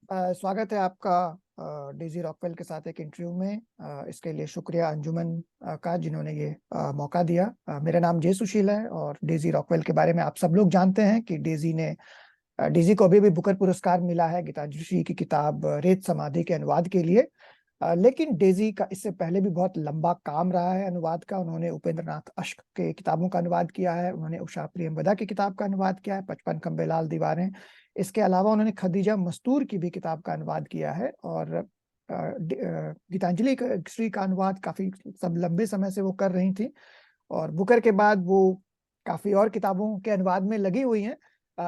स्वागत है आपका डेजी रॉकवेल के साथ एक इंटरव्यू में। इसके लिए शुक्रिया अंजुमन का, जिन्होंने ये मौका दिया। मेरा नाम जे सुशील है और डेजी रॉकवेल के बारे में आप सब लोग जानते हैं कि डेजी को अभी भी बुकर पुरस्कार मिला है गीतांजलि की किताब रेत समाधि के अनुवाद के लिए। लेकिन डेजी का इससे पहले भी बहुत लंबा काम रहा है अनुवाद का। उन्होंने उपेंद्र नाथ अश्क के किताबों का अनुवाद किया है, उन्होंने उषा प्रियंवदा की किताब का अनुवाद किया है 55 खंबे लाल दीवारें। इसके अलावा उन्होंने खदीजा मस्तूर की भी किताब का अनुवाद किया है। और गीतांजलि श्री का अनुवाद काफी सब लंबे समय से वो कर रही थी, और बुकर के बाद वो काफी और किताबों के अनुवाद में लगी हुई हैं।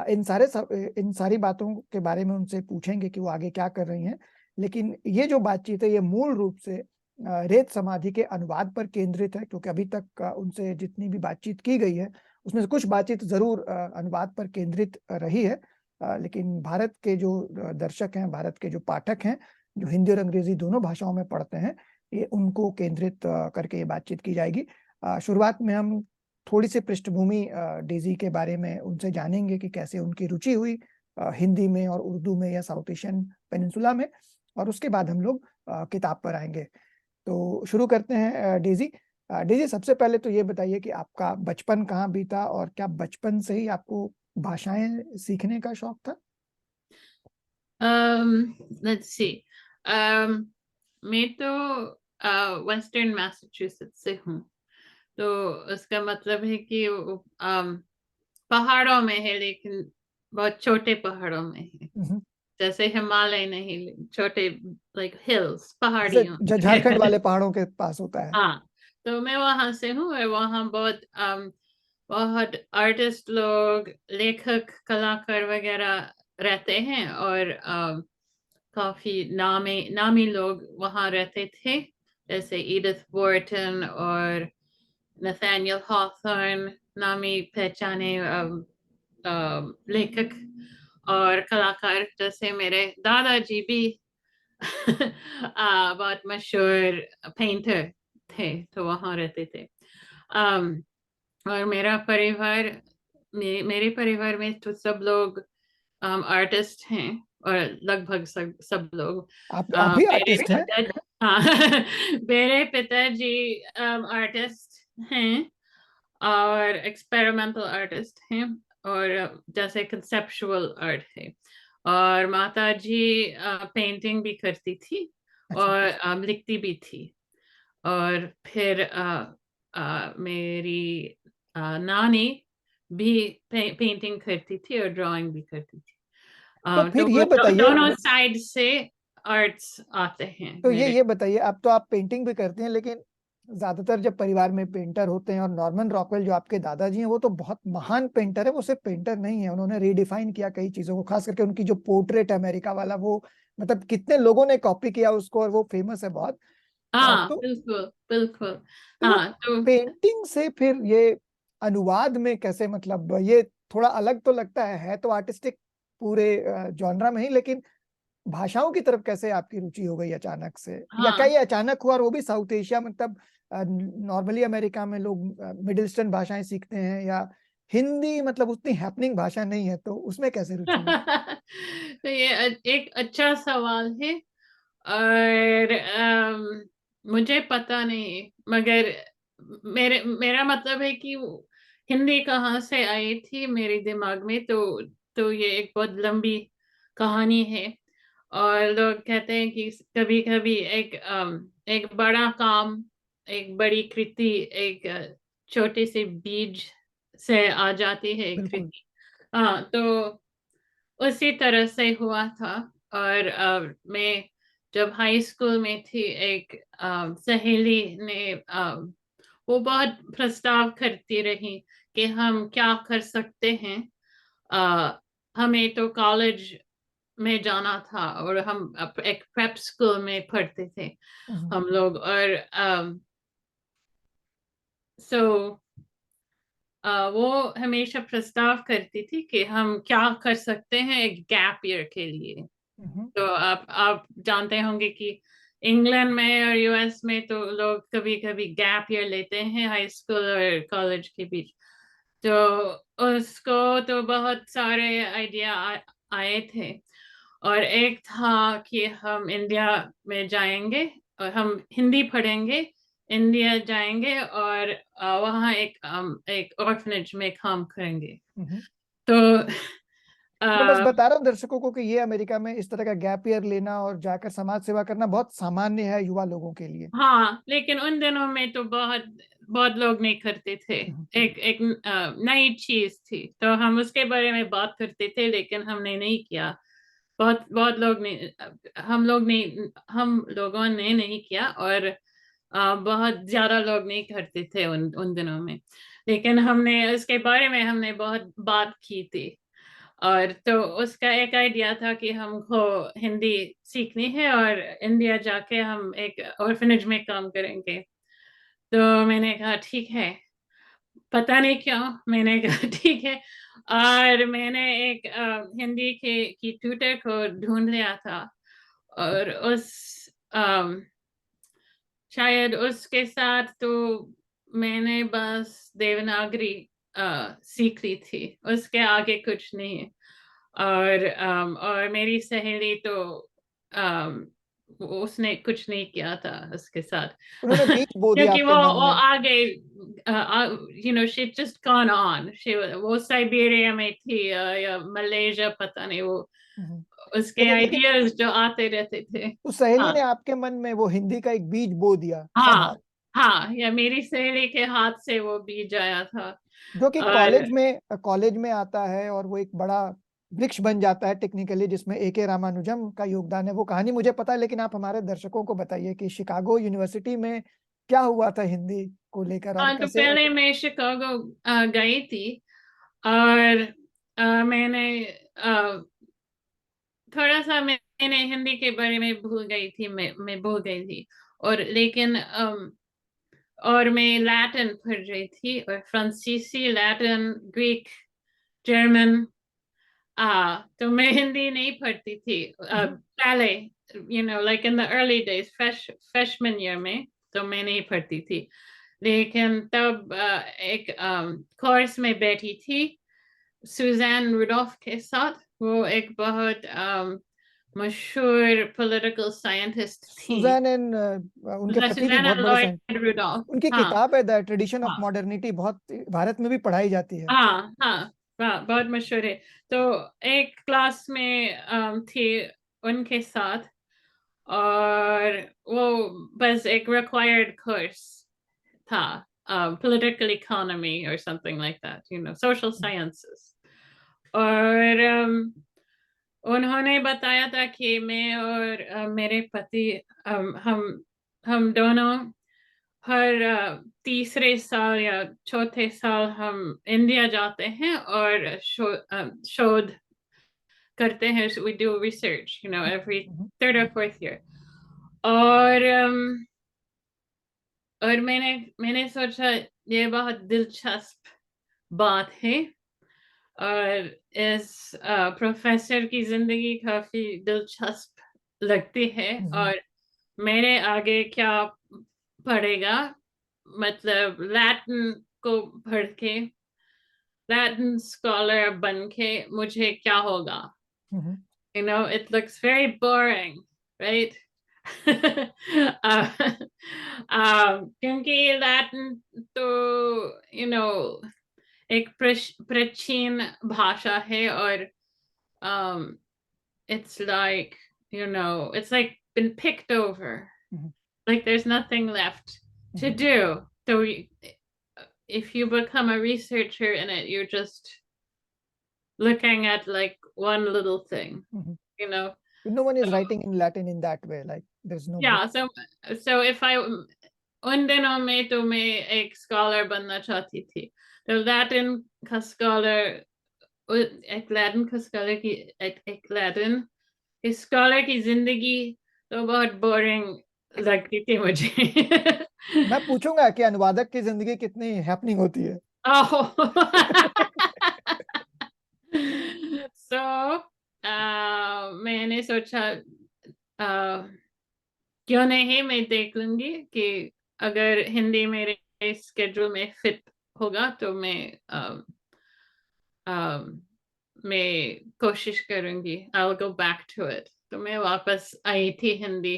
इन सारी बातों के बारे में उनसे पूछेंगे कि वो आगे क्या कर रही हैं। लेकिन ये जो बातचीत है ये मूल रूप से रेत समाधि के अनुवाद पर केंद्रित है, क्योंकि अभी तक उनसे जितनी भी बातचीत की गई है उसमें से कुछ बातचीत जरूर अनुवाद पर केंद्रित रही है। लेकिन भारत के जो दर्शक हैं, भारत के जो पाठक हैं, जो हिंदी और अंग्रेजी दोनों भाषाओं में पढ़ते हैं, ये उनको केंद्रित करके ये बातचीत की जाएगी। शुरुआत में हम थोड़ी सी पृष्ठभूमि डेजी के बारे में उनसे जानेंगे कि कैसे उनकी रुचि हुई हिंदी में और उर्दू में या साउथ एशियन पेनिनसुला में, और उसके बाद हम लोग किताब पर आएंगे। तो शुरू करते हैं। डेजी, डेजी सबसे पहले तो ये बताइए कि आपका बचपन कहाँ बीता, और क्या बचपन से ही आपको भाषाएं सीखने का शौक था? Let's see. मैं तो वेस्टर्न मैसाचुसेट्स से हूँ, तो उसका मतलब है कि पहाड़ों में है, लेकिन बहुत छोटे पहाड़ों में है। जैसे हिमालय नहीं, छोटे लाइक हिल्स, जैसे पहाड़ियों। झारखंड वाले पहाड़ों के पास होता है। हाँ, तो मैं वहां से हूँ, और वहाँ बहुत आर्टिस्ट लोग, लेखक, कलाकार वगैरह रहते हैं, और काफी नामी नामी लोग वहाँ रहते थे, जैसे एडिथ वॉर्टन और नथानियल हॉथॉर्न, नामी पहचाने लेखक और कलाकार। जैसे मेरे दादाजी भी बहुत मशहूर पेंटर थे, तो वहाँ रहते थे। और मेरा परिवार, मेरे परिवार में तो सब लोग आर्टिस्ट हैं, और लगभग सब सब लोग। आप भी मेरे आर्टिस्ट हैं? पिता, हाँ, मेरे पिताजी आर्टिस्ट हैं, और एक्सपेरिमेंटल आर्टिस्ट हैं, और जैसे कंसेप्चुअल आर्ट है। और माता जी पेंटिंग भी करती थी, अच्छा। और लिखती भी थी। और फिर मेरी नानी भी पेंटिंग करती थी और ड्राइंग भी करती थी। तो तो फिर वो ये बताइए, दोनों साइड से आर्ट्स आते हैं तो मेरे। ये बताइए, अब तो आप पेंटिंग भी करते हैं, लेकिन ज्यादातर जब परिवार में पेंटर होते हैं, और नॉर्मन रॉकवेल जो आपके दादाजी हैं वो तो बहुत महान पेंटर है, वो सिर्फ पेंटर नहीं है, उन्होंने रीडिफाइन किया कई चीजों को, खास करके उनकी जो पोर्ट्रेट है अमेरिका वाला, वो मतलब कितने लोगों ने कॉपी किया उसको, और वो फेमस है बहुत। हाँ, तो बिल्कुल बिल्कुल। वो हाँ, तो पेंटिंग से फिर ये अनुवाद में कैसे, मतलब ये थोड़ा अलग तो लगता है तो आर्टिस्टिक पूरे जॉनरा में ही, लेकिन भाषाओं की तरफ कैसे आपकी रुचि हो गई अचानक से, या क्या हाँ, ये अचानक हुआ, और वो भी साउथ एशिया, मतलब नॉर्मली अमेरिका में लोग मिडिल ईस्टर्न भाषाएं सीखते हैं, या हिंदी मतलब उतनी हैपनिंग भाषा नहीं है, तो उसमें कैसे रुचि हुई? तो ये एक अच्छा सवाल है, और मुझे पता नहीं, मगर मेरा मतलब है कि हिंदी कहाँ से आई थी मेरे दिमाग में, तो ये एक बहुत लंबी कहानी है। और लोग कहते हैं कि कभी कभी एक बड़ा काम, एक बड़ी कृति, एक छोटे से बीज से आ जाती है एक बिल्कुल। कृति। हाँ, तो उसी तरह से हुआ था। और मैं जब हाई स्कूल में थी, एक सहेली ने वो बहुत प्रस्ताव करती रही कि हम क्या कर सकते हैं। अ, हमें तो कॉलेज में जाना था, और हम एक प्रेप स्कूल में पढ़ते थे हम्म। हम लोग। और सो वो हमेशा प्रस्ताव करती थी कि हम क्या कर सकते हैं एक गैप ईयर के लिए। हम्म। तो आप जानते होंगे कि इंग्लैंड में और यूएस में तो लोग कभी कभी गैप ईयर लेते हैं हाई स्कूल और कॉलेज के बीच। तो उसको तो बहुत सारे आइडिया आए थे। और एक था कि हम इंडिया में जाएंगे और हम हिंदी पढ़ेंगे, इंडिया जाएंगे और वहाँ एक ऑर्फनेज में काम करेंगे। हम्म। तो मैं बस अ, बता रहा हूँ दर्शकों को कि ये अमेरिका में इस तरह का गैप ईयर लेना और जाकर समाज सेवा करना बहुत सामान्य है युवा लोगों के लिए। हाँ, लेकिन उन दिनों में तो बहुत बहुत लोग नहीं करते थे। हम्म। एक एक नई चीज थी, तो हम उसके बारे में बात करते थे, लेकिन हमने नहीं किया। बहुत बहुत लोग ने, हम लोगों ने नहीं किया, और बहुत ज्यादा लोग नहीं करते थे उन उन दिनों में। लेकिन हमने उसके बारे में हमने बहुत बात की थी। और तो उसका एक आइडिया था कि हमको हिंदी सीखनी है और इंडिया जाके हम एक ऑर्फनेज में काम करेंगे। तो मैंने कहा ठीक है। पता नहीं क्यों मैंने कहा ठीक है। और मैंने एक हिंदी के की ट्यूटर को ढूंढ लिया था। और अम, शायद उसके साथ तो मैंने बस देवनागरी सीख ली थी, उसके आगे कुछ नहीं। और मेरी सहेली तो अम, उसने कुछ नहीं किया था उसके साथ। उन्होंने बीज बो दिया क्योंकि आपके मन वो में। आगे, शी जस्ट गॉन ऑन, वो साइबेरिया में थी, या मलेशिया, पता नहीं वो, हम्म। उसके लेकिन आइडियाज जो आते रहते थे। उस सहेली हाँ, ने आपके मन में वो हिंदी का एक बीज बो दिया हाँ, somehow, हाँ, या मेरी सहेली के हाथ से वो बीज आया था। जो कि और कॉलेज में आता है और वो एक बड़ा वृक्ष बन जाता है टेक्निकली, जिसमें ए रामानुजम का योगदान है। वो कहानी मुझे पता है, लेकिन आप हमारे दर्शकों को बताइए कि शिकागो यूनिवर्सिटी में क्या हुआ था हिंदी को लेकर और हाँ, तो कैसे। पहले मैं शिकागो गई थी। और मैंने थोड़ा सा मैंने हिंदी के बारे में भूल गई थी, मैं भूल गई थी। और लेकिन और मैं लैटिन पढ़ रही थी, और फ्रांसीसी, लैटिन, ग्रीक, जर्मन। तो मैं हिंदी नहीं पढ़ती थी हम्म। पहले, like in the early days, freshman year में तो मैं नहीं पढ़ती थी। लेकिन तब एक कोर्स में बैठी थी सुजैन रुडोफ के साथ। वो एक बहुत मशहूर पॉलिटिकल साइंटिस्ट थी। सुजैन एंड उनके पति भी बहुत सुजैन बड़े साइंस। लॉयड रुडोफ। उनकी हाँ, किताब है द ट्रेडिशन ऑफ हाँ, मॉडर्निटी, बहुत भारत में भी पढ़ाई जाती है। हाँ, हाँ, हाँ, बहुत मशहूर है। तो एक क्लास में थी उनके साथ। और वो बस एक रिक्वायर्ड कोर्स था, political economy or something like that, social sciences। और उन्होंने बताया था कि मैं और मेरे पति, हम दोनों हर तीसरे साल या चौथे साल हम इंडिया जाते हैं और शोध करते हैं। we do research, every hmm. third or fourth year। और और मैंने सोचा ये बहुत दिलचस्प बात है। और इस प्रोफेसर की जिंदगी काफी दिलचस्प लगती है। हम्म। और मेरे आगे क्या पढ़ेगा, मतलब लैटिन को पढ़ के, लैटिन स्कॉलर बन के मुझे क्या होगा? हम्म। It looks very boring, right? uh, क्योंकि लैटिन तो एक प्राचीन भाषा है। और um, it's like been picked over, hmm. like there's nothing left to hmm. do. So if you become a researcher in it, you're just looking at like one little thing, hmm. you know. No one is So writing in Latin in that way, like there's no book. yeah, so if I उन दिनों में तो मैं एक scholar बनना चाहती थी। तो लैटिन का स्कॉलर एक लैटिन का स्कॉलर की एक लैटिन स्कॉलर की जिंदगी तो बहुत बोरिंग लगती थी मुझे। मैं पूछूंगा कि अनुवादक की जिंदगी कितनी हैपनिंग होती है। Oh. So मैंने सोचा क्यों नहीं, मैं देख लूंगी कि अगर हिंदी मेरे स्केड्यूल में फिट होगा तो मैं मैं कोशिश करूंगी, I will go back to it. तो मैं वापस आई थी हिंदी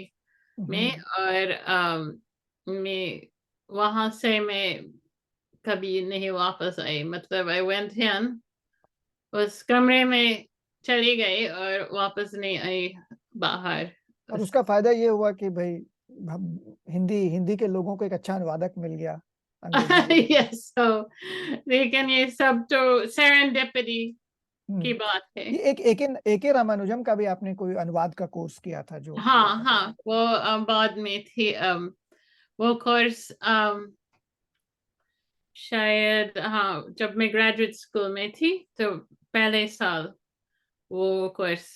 में, हम्म। और मैं वहां से मैं कभी नहीं वापस आई। मतलब आई वेंट इन, उस कमरे में चली गई और वापस नहीं आई बाहर। और उसका फायदा ये हुआ कि भाई हिंदी हिंदी के लोगों को एक अच्छा अनुवादक मिल गया अंग्रेजी बोलने वाला। यस, सो लेकिन ये सब तो सेरेंडिपिटी की हम्म। बात है। ये एक रामानुजम का भी आपने कोई अनुवाद का कोर्स किया था जो हाँ आपने हाँ, बताया। वो बाद में थी। वो कोर्स शायद, हाँ, जब मैं ग्रेजुएट स्कूल में थी तो पहले साल वो कोर्स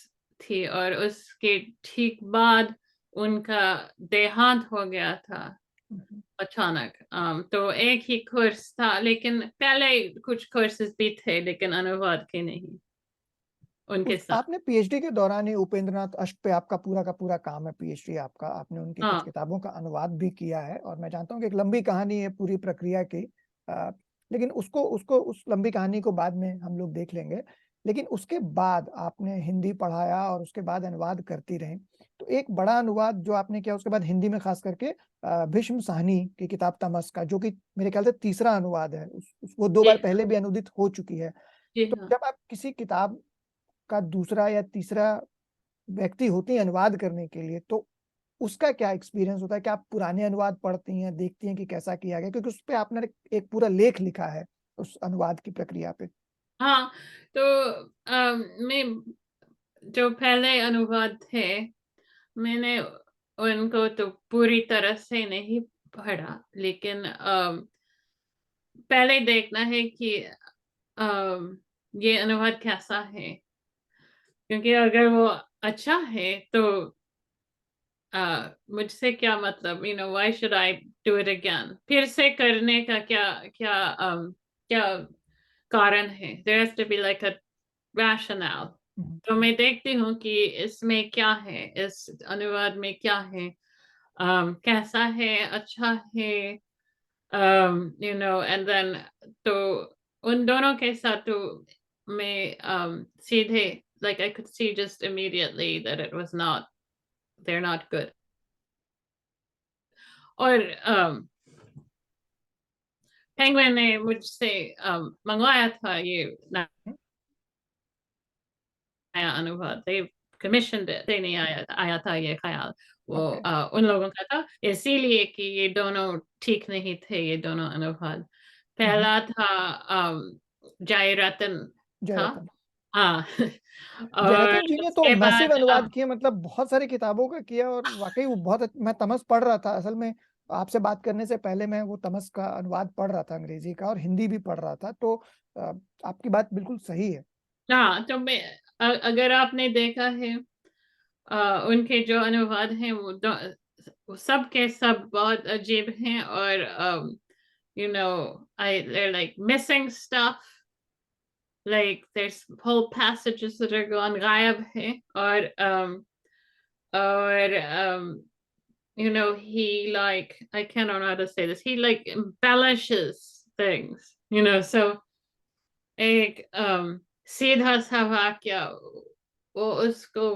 थी, और उसके ठीक बाद उनका देहांत हो गया था हम्म। अचानक। तो एक ही कोर्स था, लेकिन पहले कुछ कोर्सेज भी थे, लेकिन अनुवाद के नहीं उनके उस साथ। आपने पीएचडी के दौरान ही उपेंद्रनाथ अष्ट पे आपका पूरा का पूरा काम है, पीएचडी आपका, आपने उनकी कुछ हाँ किताबों का अनुवाद भी किया है और मैं जानता हूँ कि एक लंबी कहानी है पूरी प्रक्रिया की। लेकिन उसको उसको उस लंबी कहानी को बाद में हम लोग देख लेंगे। लेकिन उसके बाद आपने हिंदी पढ़ाया और उसके बाद अनुवाद करती रही। तो एक बड़ा अनुवाद जो आपने किया उसके बाद हिंदी में खास करके भीष्म साहनी की किताब तमस का, जो कि मेरे ख्याल से तीसरा अनुवाद है, वो दो जी बार हाँ। पहले भी अनुदित हो चुकी है। जी तो हाँ। जब आप किसी किताब का दूसरा या तीसरा व्यक्ति होती है अनुवाद करने के लिए, तो उसका क्या एक्सपीरियंस होता है? कि आप पुराने अनुवाद पढ़ती हैं, देखती हैं कि कैसा किया गया, क्योंकि उस पे आपने एक पूरा लेख लिखा है उस अनुवाद की प्रक्रिया पे। हाँ, तो मैं जो पहले अनुवाद थे, मैंने उनको तो पूरी तरह से नहीं पढ़ा, लेकिन पहले देखना है कि ये अनुवाद कैसा है, क्योंकि अगर वो अच्छा है तो मुझसे क्या मतलब, why should I do it again? फिर से करने का क्या क्या क्या कारण है? There has to be like a rational. Hmm. तो मैं देखती हूँ कि इसमें क्या है, इस अनुवाद में क्या है, कैसा है, अच्छा है, एंड देन, तो उन दोनों के साथ तो मैं सीधे, like I could see just immediately that it was not, they're not good. और पेंगुइन ने मुझसे मंगवाया था ये नया अनुभव। they commissioned it, they नहीं आया था ये ख्याल, वो ओके। उन लोगों का था, इसीलिए कि ये दोनों ठीक नहीं थे, ये दोनों अनुभव। पहला था जय रतन था। जयरत्न। हाँ। और जयरत्न जी ने तो उसके मैसिव बाद अनुवाद किए, मतलब बहुत सारी किताबों का किया और वाकई वो बहुत मैं तमस पढ़ रहा था असल में। आपसे बात करने से पहले मैं वो तमस का अनुवाद पढ़ रहा था अंग्रेजी का, और हिंदी भी पढ़ रहा था। तो आपकी बात बिल्कुल सही है। हाँ, तो मैं, अगर आपने देखा है उनके जो अनुवाद हैं, वो सब के सब बहुत अजीब हैं, और I they're like missing stuff, like there's whole passages that are gone गायब हैं, और he, like, I can't know how to say this, he like embellishes things, so एक सीधा सा वाक्य वो उसको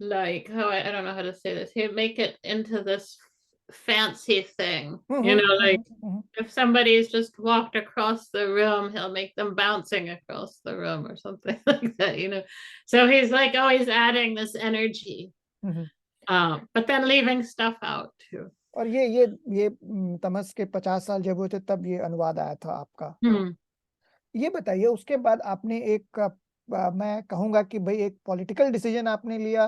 like, how I don't know how to say this. He'd make it into this fancy thing. Like if somebody's just walked across the room, he'll make them bouncing across the room or something like that. So he's like always adding this energy, hmm. but then leaving stuff out too. और ये तमस के 50 साल जब हुए थे तब ये अनुवाद आया था आपका। Hmm. ये बताइए उसके बाद आपने एक मैं कहूंगा कि भाई एक पॉलिटिकल डिसीजन आपने लिया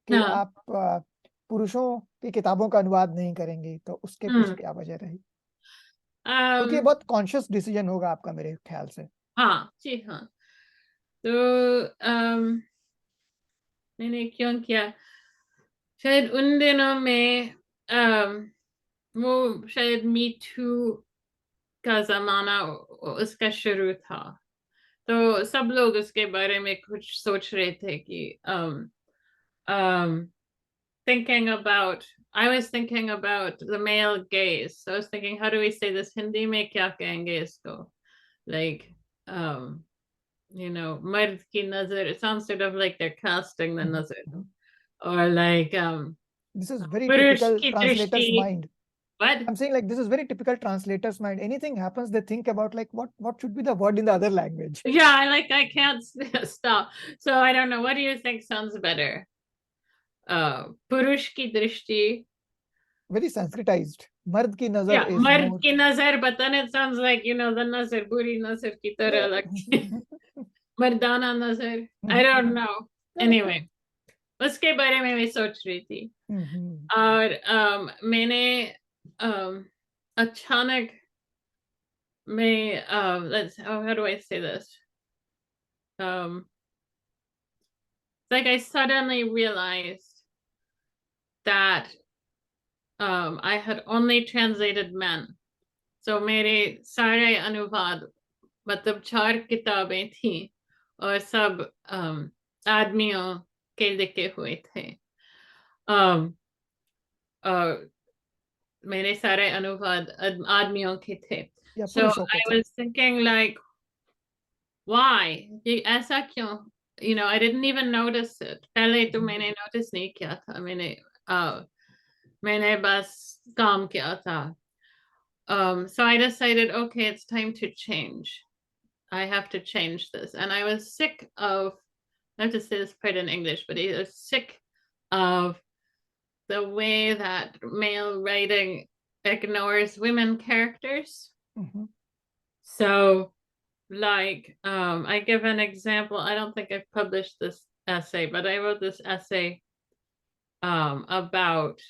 कि No. आप पुरुषों की किताबों का अनुवाद नहीं करेंगे, तो उसके पीछे Hmm. क्या वजह रही? क्योंकि ये Um, बहुत कॉन्शियस डिसीजन होगा आपका मेरे ख्याल से। हाँ जी हाँ। तो मैंने क्यों किया? शायद उन दिनों में वो शायद मी टू का जमाना उसका शुरू था, तो सब लोग उसके बारे में कुछ सोच रहे थे कि um, thinking about, I was thinking about the male gaze. So I was thinking, how do we say this? Hindi में क्या कहेंगे इसको? Like, um, Mard ki nazar. It sounds sort of like they're casting the Mhm, nazar. mhm. Or like This is very Purush typical ki translator's drishti. mind. What? I'm saying like this is very typical translator's mind. Anything happens, they think about like what should be the word in the other language. Yeah, I can't stop. So I don't know. What do you think sounds better? Purush ki drishti. Very Sanskritized. Mard ki nazar Yeah, is mard more. ki nazar, but then it sounds like, the nazar, buri nazar ki Yeah. tarah lagti. Mardana nazar. I Mhm, don't mhm. know. Correct. Anyway, उसके बारे में मैं सोच रही थी. Mhm, और मैंने um, अचानक let's how do I say this? Um, like I suddenly realized that I had only translated men. So मेरे सारे अनुवाद मतलब 4 किताबें थी और सब आदमियों के लिखे हुए थे. um, uh, मेरे सारे अनुवाद आदमियों के थे. या So पुरुषों के I थे. was thinking like, why? ये ऐसा क्यों? I didn't even notice it. पहले तो Mhm, मैंने notice नहीं किया था. मैंने बस काम किया था. So I decided, okay, it's time to change. I have to change this. And I was sick of, I have to say this part in English, but I was sick of the way that male writing ignores women characters. mhm. So, like, I give an example. I don't think I've published this essay, but I wrote this essay about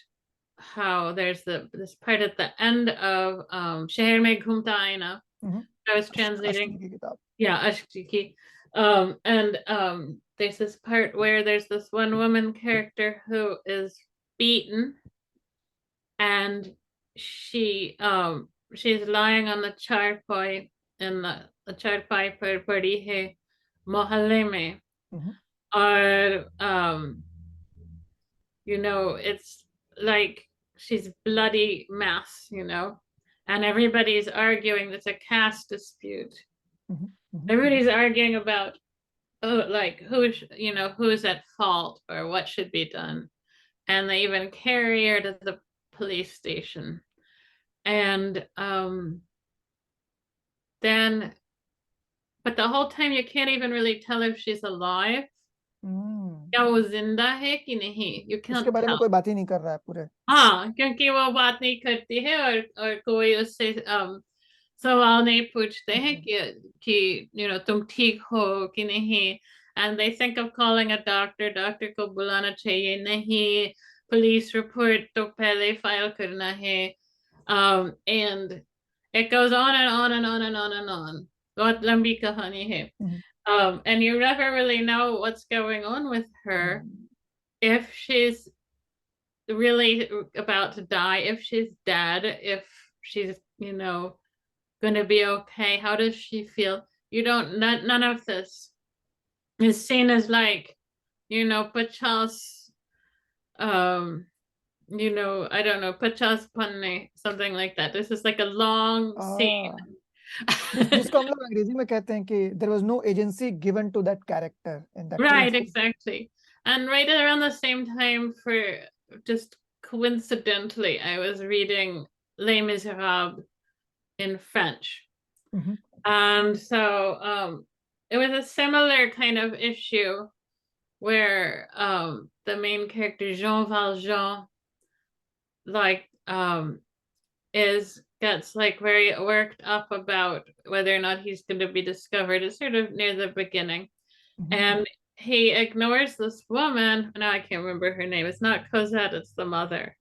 how there's this part at the end of Sheher Mein Ghumta Aina. Mhm. I was translating, अष्टमी की किताब. yeah, Ashki. And there's this part where there's this one woman character who is beaten, and she's lying on the charpai in the charpai पर पड़ी है मोहल्ले में. Mhm, और it's like she's bloody mess, and everybody's arguing. It's a caste dispute. mhm, mhm, mhm, Everybody's arguing about, like who's at fault or what should be done, and they even carry her to the police station. And then, but the whole time you can't even really tell if she's alive. mhm. या वो जिंदा है कि नहीं, you उसके can't बारे में tell. कोई बात ही नहीं कर रहा है पूरे. हाँ, क्योंकि वो बात नहीं करती है, और कोई उससे सवाल नहीं पूछते हैं Mhm, कि तुम ठीक हो कि नहीं. And they think of calling a doctor. Doctor को बुलाना चाहिए नहीं. Police report तो पहले file करना है. And it goes on and on and on and on and on. बहुत लंबी कहानी है. mhm, And you never really know what's going on with her, mhm, if she's really about to die, if she's dead, if she's, going to be okay. How does she feel? You don't, none of this is seen as like, pachas, I don't know, pachas panne, something like that. This is like a long scene. ah, जिसको हम लोग अंग्रेजी में कहते हैं कि there was no agency given to that character in that Right, case. exactly. And right around the same time, for just coincidentally, I was reading Les Miserables in French. Mhm, And so it was a similar kind of issue where the main character, Jean Valjean, like is gets like very worked up about whether or not he's going to be discovered. It's sort of near the beginning. mhm. And he ignores this woman. No, I can't remember her name. It's not Cosette, it's the mother.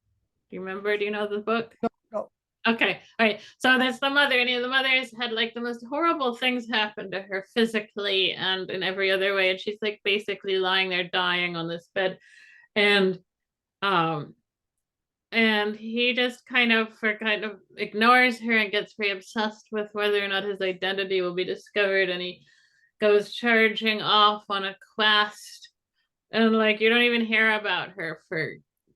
Do you remember? Do you know the book? No, no. Okay, all right. So that's the mother, and the mother's had like the most horrible things happen to her physically and in every other way, and she's like basically lying there dying on this bed, and um, and he just kind of ignores her and gets very obsessed with whether or not his identity will be discovered, and he goes charging off on a quest, and like you don't even hear about her for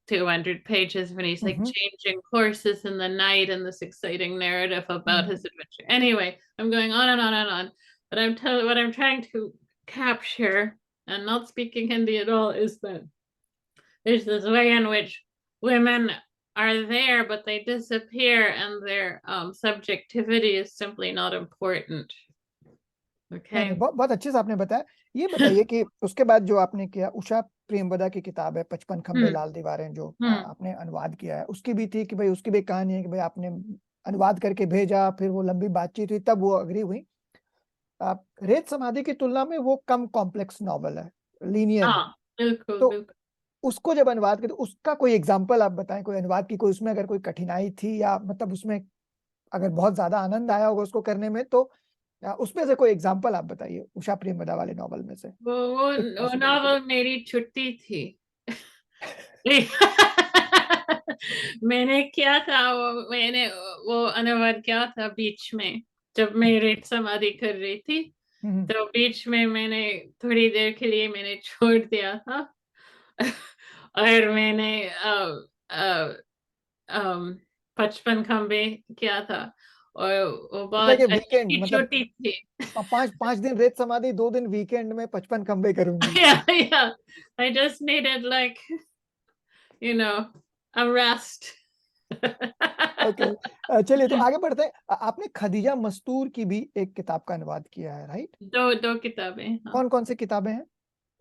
200 pages when he's like Mhm, changing courses in the night and this exciting narrative about mhm. his adventure. Anyway, I'm going on and on and on. what I'm trying to capture, and not speaking Hindi at all, is that there's this way in which women are there, but they disappear, and their subjectivity is simply not important. नहीं नहीं, Okay. बहुत बहुत अच्छे से आपने बताया। ये बताइए कि उसके बाद जो आपने किया, उषा प्रेमवदा की किताब है 55 खंबे Hmm. लाल दीवारें, जो Hmm. आपने अनुवाद किया है, उसकी भी थी कि भाई, उसकी भी कहानी है कि भाई आपने अनुवाद करके भेजा, फिर वो लंबी बातचीत हुई, तब वो अग्री हुई। रेत समाधि की तुलना में वो कम कॉम्प्लेक्स नॉवल है, लीनियर है। हाँ, बिल्कुल तो बिल्कुल। उसको जब अनुवाद किया, तो उसका कोई एग्जाम्पल आप बताएं, कोई अनुवाद की, कोई उसमें अगर कोई कठिनाई थी, या मतलब उसमें अगर बहुत ज्यादा आनंद आया होगा उसको करने में, तो उसमें से कोई एग्जाम्पल आप बताइए, उषा प्रेमवदा वाले नॉवल में से, इफ वो पॉसिबल है तो। नॉवल मेरी छुट्टी थी। मैंने क्या था, मैंने वो अनुवाद किया था बीच में, जब मैं रेत समाधि कर रही थी। हम्म। तो बीच में मैंने थोड़ी देर के लिए मैंने छोड़ दिया था। और मैंने अ, अम, 55 खंबे किया था, और वो मतलब कि बहुत वीकेंड, अच्छी मतलब छुट्टी थी। 5 दिन रेत समाधि, 2 दिन वीकेंड में 55 खंबे करूंगी। Yeah, yeah. I just needed like, you know, a rest. Okay, चलिए तो आगे बढ़ते हैं। आपने खदीजा मस्तूर की भी एक किताब का अनुवाद किया है, राइट? दो दो किताबें, हाँ। कौन कौन सी किताबें हैं?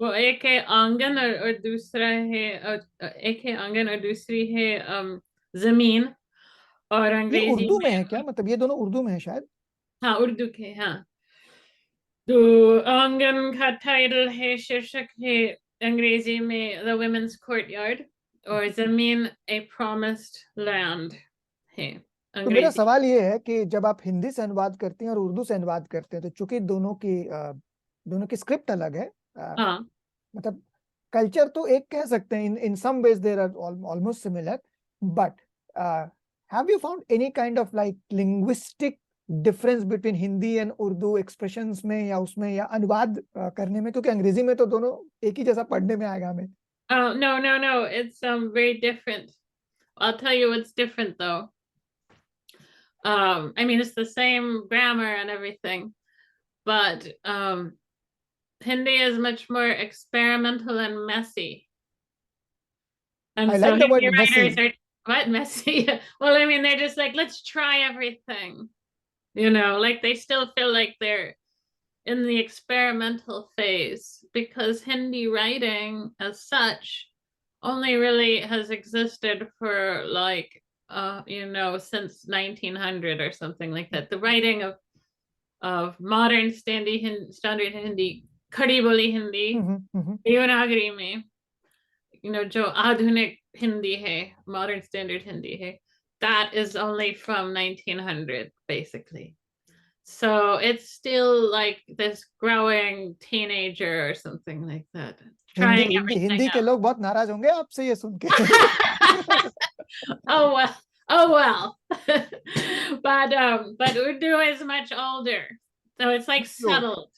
वो एक है आंगन, और दूसरा है एक है आंगन और दूसरी है जमीन, और ये अंग्रेजी उर्दू में में। है क्या? मतलब ये दोनों उर्दू में है शायद। हाँ, उर्दू के, हाँ। तो आंगन का टाइटल है, शीर्षक है अंग्रेजी में द वुमेन्स कोर्टयार्ड, और जमीन ए प्रॉमिस्ड लैंड है तो मेरा अंग्रेजी। सवाल ये है कि जब आप हिंदी से अनुवाद करती हैं और उर्दू से अनुवाद करते हैं, तो चूंकि दोनों की स्क्रिप्ट अलग है, हाँ। मतलब कल्चर तो एक कह सकते हैं, in some ways there are almost similar, but have you found any kind of like linguistic difference between Hindi and Urdu expressions में, या उसमें, या अनुवाद करने में? क्योंकि अंग्रेजी में तो दोनों एक ही जैसा पढ़ने में आएगा हमें। Oh, no, no, no. It's very different. I'll tell you what's different though. I mean, it's the same grammar and everything, but Hindi is much more experimental and messy. And I so like the word Hindi messy. writers are, what, messy? Well, I mean, they're just like, let's try everything. Like they still feel like they're in the experimental phase, because Hindi writing as such only really has existed for like since 1900 or something like that. The writing of modern standard Hindi, खड़ी बोली Hindi, Devanagari में, जो आधुनिक Hindi है, modern standard Hindi है, that is only from 1900 basically. So it's still like this growing teenager or something like that, Hindi trying Hindi everything Hindi के लोग बहुत नाराज होंगे आपसे ये सुन के। out. Oh well, oh well. But Urdu is much older, so it's like तो settled.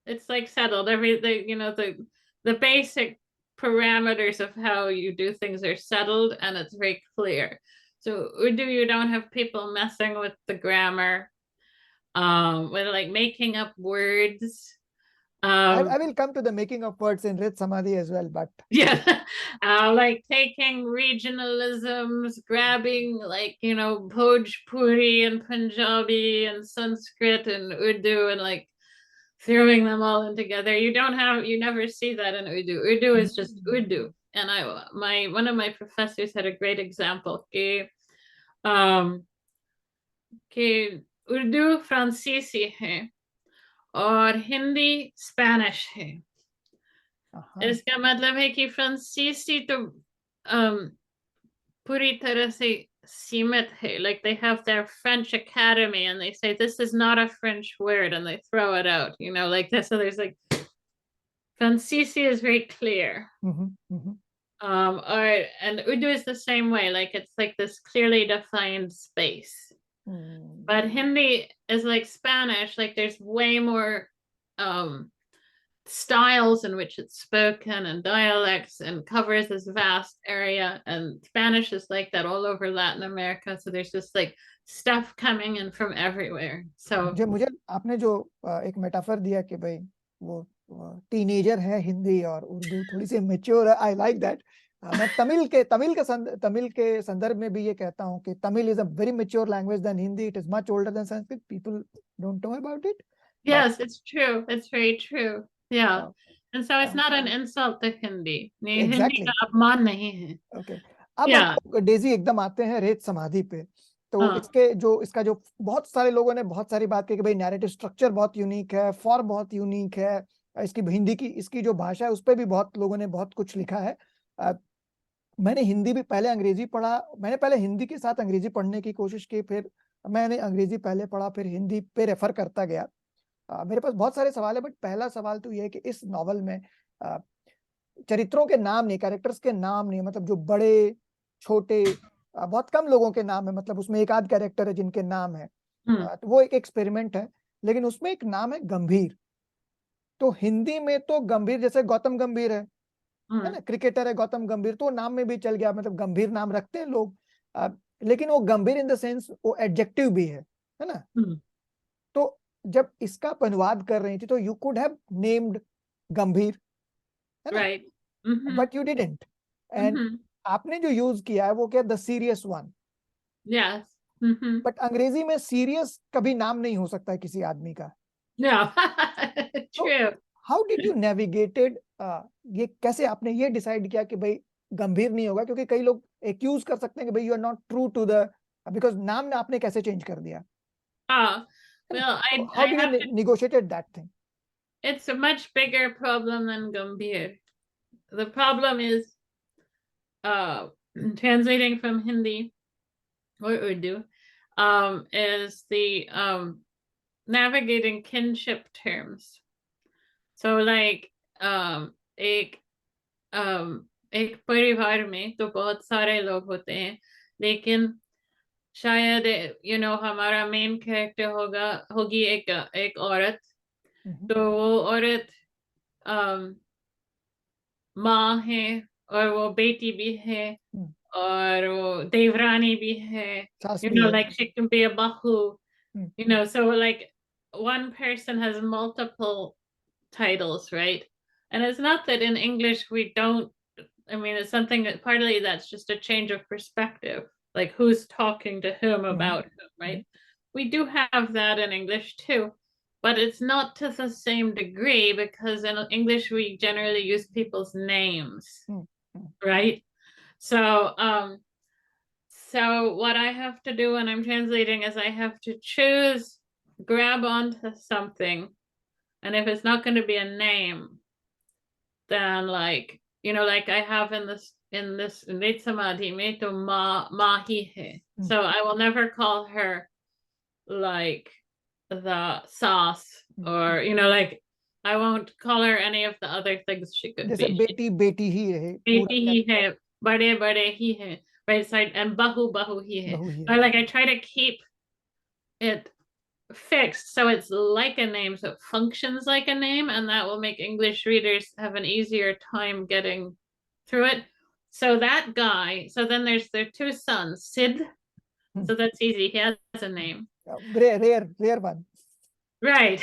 It's like settled. Everything, the basic parameters of how you do things are settled, and it's very clear. So Urdu, you don't have people messing with the grammar, with like making up words. Um, I will come to the making of words in Rit Samadhi as well, but yeah, like taking regionalisms, grabbing like, Bhojpuri and Punjabi and Sanskrit and Urdu, and like throwing them all in together. You never see that in Urdu. Urdu is just Urdu. And one of my professors had a great example. Um, कि उर्दू फ्रांसीसी है और Hindi Spanish है। इसका मतलब है कि फ्रांसीसी तो पूरी तरह से सीमित है. Like they have their French academy and they say this is not a French word and they throw it out, like this. So there's like, Francisi is very clear. And Urdu is the same way. Like it's like this clearly defined space. But Hindi is like Spanish. Like there's way more styles in which it's spoken and dialects and covers this vast area. And Spanish is like that all over Latin America. So there's just like stuff coming in from everywhere. So मुझे मुझे आपने जो एक metaphor दिया कि भाई वो teenager है, हिंदी और उर्दू थोड़ी सी मेच्योर है, आई लाइक दैट। मैं तमिल के संदर्भ में भी ये कहता हूँ कि Tamil is a very mature language than Hindi. It is much older than Sanskrit. People don't know about it, but yes, it's true. It's very true. Yeah. And so it's not an insult to Hindi. ये Hindi exactly. का अपमान नहीं है। Okay, अब हम Yeah. लोग Daisy एकदम आते हैं रेत समाधि पे। तो हाँ. इसका जो बहुत सारे लोगों ने बहुत सारी बात की कि भाई नैरेटिव स्ट्रक्चर बहुत यूनिक है, फॉर्म बहुत यूनिक है, इसकी हिंदी की इसकी जो भाषा है उस पर भी बहुत लोगों ने बहुत कुछ लिखा है। मैंने हिंदी भी पहले अंग्रेजी पढ़ा, मैंने पहले हिंदी के साथ अंग्रेजी पढ़ने की कोशिश की, फिर मैंने अंग्रेजी पहले पढ़ा, फिर हिंदी पे रेफर करता गया। मेरे पास बहुत सारे सवाल है, बट पहला सवाल तो ये है कि इस नॉवल में चरित्रों के नाम नहीं, कैरेक्टर्स के नाम नहीं, मतलब जो बड़े छोटे बहुत कम लोगों के नाम है, मतलब उसमें एक आध कैरेक्टर है जिनके नाम है। तो वो एक एक्सपेरिमेंट है, लेकिन उसमें एक नाम है गंभीर। तो हिंदी में तो गंभीर जैसे गौतम गंभीर है ना, क्रिकेटर है गौतम गंभीर, तो नाम में भी चल गया, मतलब गंभीर नाम रखते हैं लोग। लेकिन वो गंभीर इन द सेंस वो एडजेक्टिव भी है ना। तो जब इसका आप अनुवाद कर रही थी तो यू कुड हैव नेम्ड गंभीर, है ना, Right. Mm-hmm. But you didn't. And Mm-hmm. आपने जो यूज किया है वो क्या, the serious one. Yes. Mm-hmm. But अंग्रेजी में सीरियस कभी नाम नहीं हो सकता है किसी आदमी का। No. तो True. How did you navigated, ये कैसे आपने ये डिसाइड किया कि भाई गंभीर नहीं होगा, क्योंकि कई लोग एक्यूज कर सकते हैं कि भाई you are not true to the, because नाम ने आपने कैसे चेंज कर दिया, Ah, है ना। well, तो I how do you have to, negotiated that thing? it's a much bigger problem than Gambhir. The problem is uh translating from Hindi or Urdu is the navigating kinship terms. So like एक एक परिवार में तो बहुत सारे लोग होते हैं, लेकिन शायद हमारा मेन कैरेक्टर होगी एक औरत। तो वो औरत माँ है और वो बेटी भी है और वो देवरानी भी है, सास भी है। like she can be a bahu, hmm, so like one person has multiple titles, right? And it's not that in English we don't, I mean, it's something that partly that's just a change of perspective, like who's talking to whom about whom, right? We do have that in English too, but it's not to the same degree because in English we generally use people's names, right? So, so what I have to do when I'm translating is I have to choose, grab onto something, and if it's not going to be a name, then like like I have in this Late Samadhi me to ma hi hai. So I will never call her like the sauce or like I won't call her any of the other things she could जैसे be. बेटी बेटी ही रहे, पूरा बेटी क्या ही है, बड़े बड़े ही है, right side, and bahu bahu hi hai. बहू ही Or है। like I try to keep it fixed so it's like a name, so it functions like a name, and that will make English readers have an easier time getting through it. So that guy, so then there's their two sons, Sid, so that's easy, he has a name, rare one. right?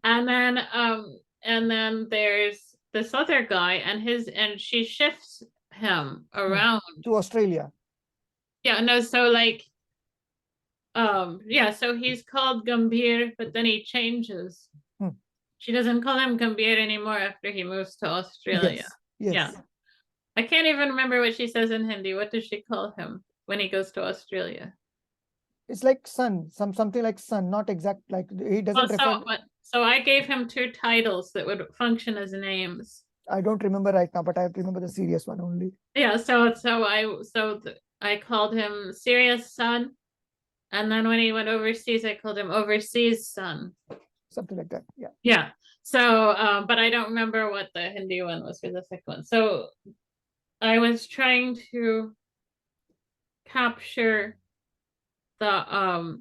And then there's this other guy and she shifts him around. To Australia. Yeah, no, so like yeah, so he's called Gambhir, but then he changes. She doesn't call him Gambhir anymore after he moves to Australia. Yes yes. Yeah. I can't even remember what she says in Hindi. What does she call him when he goes to Australia? It's like son, something like son, not exact, like he doesn't refer. So I gave him two titles that would function as names. I don't remember right now, but I remember the serious one only. Yeah, I called him Serious Son, and then when he went overseas, I called him Overseas Son. Something like that. Yeah. Yeah. So, but I don't remember what the Hindi one was for the second one. So I was trying to capture the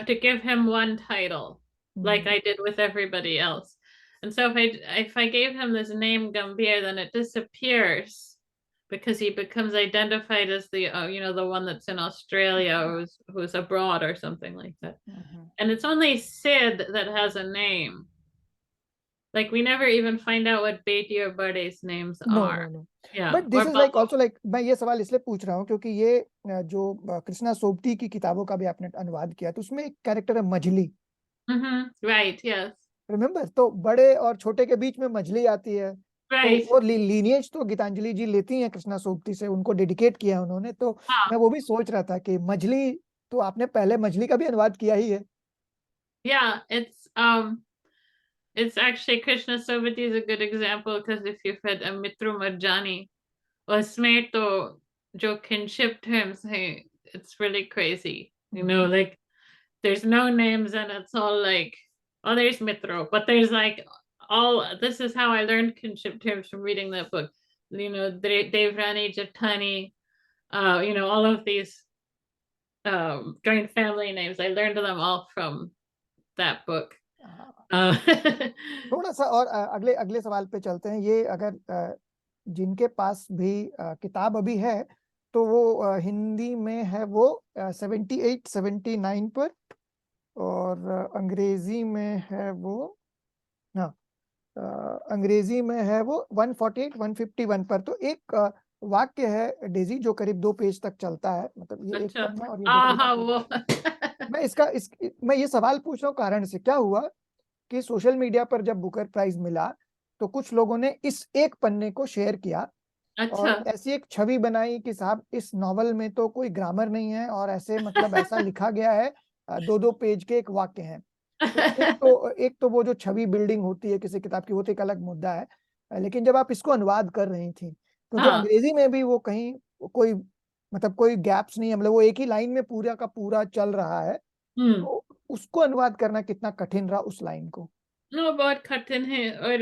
to give him one title like I did with everybody else. And so if I gave him this name Gambir, then it disappears because he becomes identified as the the one that's in Australia or who's abroad or something like that. And it's only Sid that has a name. Like we never even find out what Beti or Bade's names no are. No no Yeah, but this or is like also like, मैं ये सवाल इसलिए पूछ रहा हूँ क्योंकि ये जो कृष्णा सोबती की किताबों का भी आपने अनुवाद किया तो उसमें एक कैरेक्टर है मजली, Right, yes. रिमेम्बर? तो बड़े और छोटे के बीच में मजली आती है, तो Right. वो लीनिएज तो गीतांजलि जी लेती हैं कृष्णा सोबती से, उनको डेडिकेट किया उन्होंने, तो मैं हाँ. वो भी सोच रहा था कि मजली, तो आपने पहले मजली का भी अनुवाद किया ही है। Yeah, it's actually Krishna Sobhati is a good example because if you've read Amitru Marjani, उसमें तो जो kinship terms हैं, it's really crazy. Like there's no names and it's all like, oh, there's Mitro, but there's like this is how I learned kinship terms from reading that book. Devrani, Jatani, all of these joint family names. I learned them all from that book. थोड़ा सा और अगले अगले सवाल पे चलते हैं। ये अगर जिनके पास भी किताब अभी है तो वो हिंदी में है वो 78 79 पर, और अंग्रेजी में है वो, हाँ, अंग्रेजी में है वो 148 151 पर। तो एक वाक्य है डेजी जो करीब 2 पेज तक चलता है, मतलब ये एक अच्छा, पन्ना और ये 2 पन्ना। वो मैं ये सवाल पूछ रहा हूँ कारण से, क्या हुआ कि सोशल मीडिया पर जब बुकर प्राइज मिला तो कुछ लोगों ने इस एक पन्ने को शेयर किया अच्छा, और ऐसी एक छवि बनाई कि साहब इस नॉवल में तो कोई ग्रामर नहीं है और ऐसे मतलब ऐसा लिखा गया है, 2-2 पेज के एक वाक्य हैं। तो एक तो वो जो छवि बिल्डिंग होती है किसी किताब की, वो तो एक अलग मुद्दा है। लेकिन जब आप इसको अनुवाद कर रही थी, क्योंकि हाँ. अंग्रेजी में भी वो कहीं कोई मतलब कोई गैप्स नहीं है, मतलब वो एक ही लाइन में पूरा का पूरा चल रहा है, तो उसको अनुवाद करना कितना कठिन रहा उस लाइन को? नो, बहुत कठिन है। और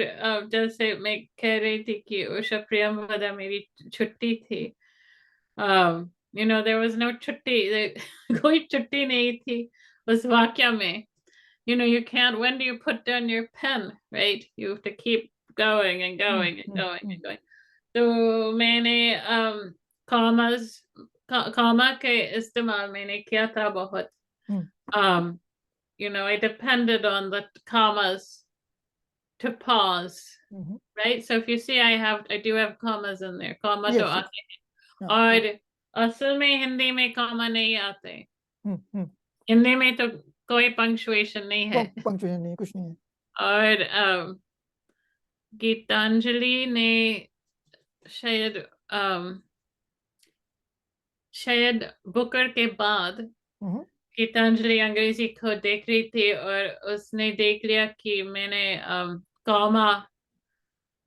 जैसे मैं कह रही थी कि उषा प्रियंवदा मेरी छुट्टी थी। देयर वाज नो छुट्टी, कोई छुट्टी नहीं थी उस वाक्य में। You can't, when do you put down your pen, right? You have to keep going and going and going and going. तो मैंने commas comma के इस्तेमाल मैंने किया था बहुत. um I depended on the commas to pause, right? So if you see I do have commas in there. Comma तो yes, आते हैं और असल में हिंदी में comma नहीं आते। हिंदी में तो कोई punctuation नहीं है। पंक्चुएशन नहीं, कुछ नहीं है। और गीतांजलि ने शायद शायद बुकर के बाद गीतांजलि अंग्रेजी को देख रही थी और उसने देख लिया कि मैंने कॉमा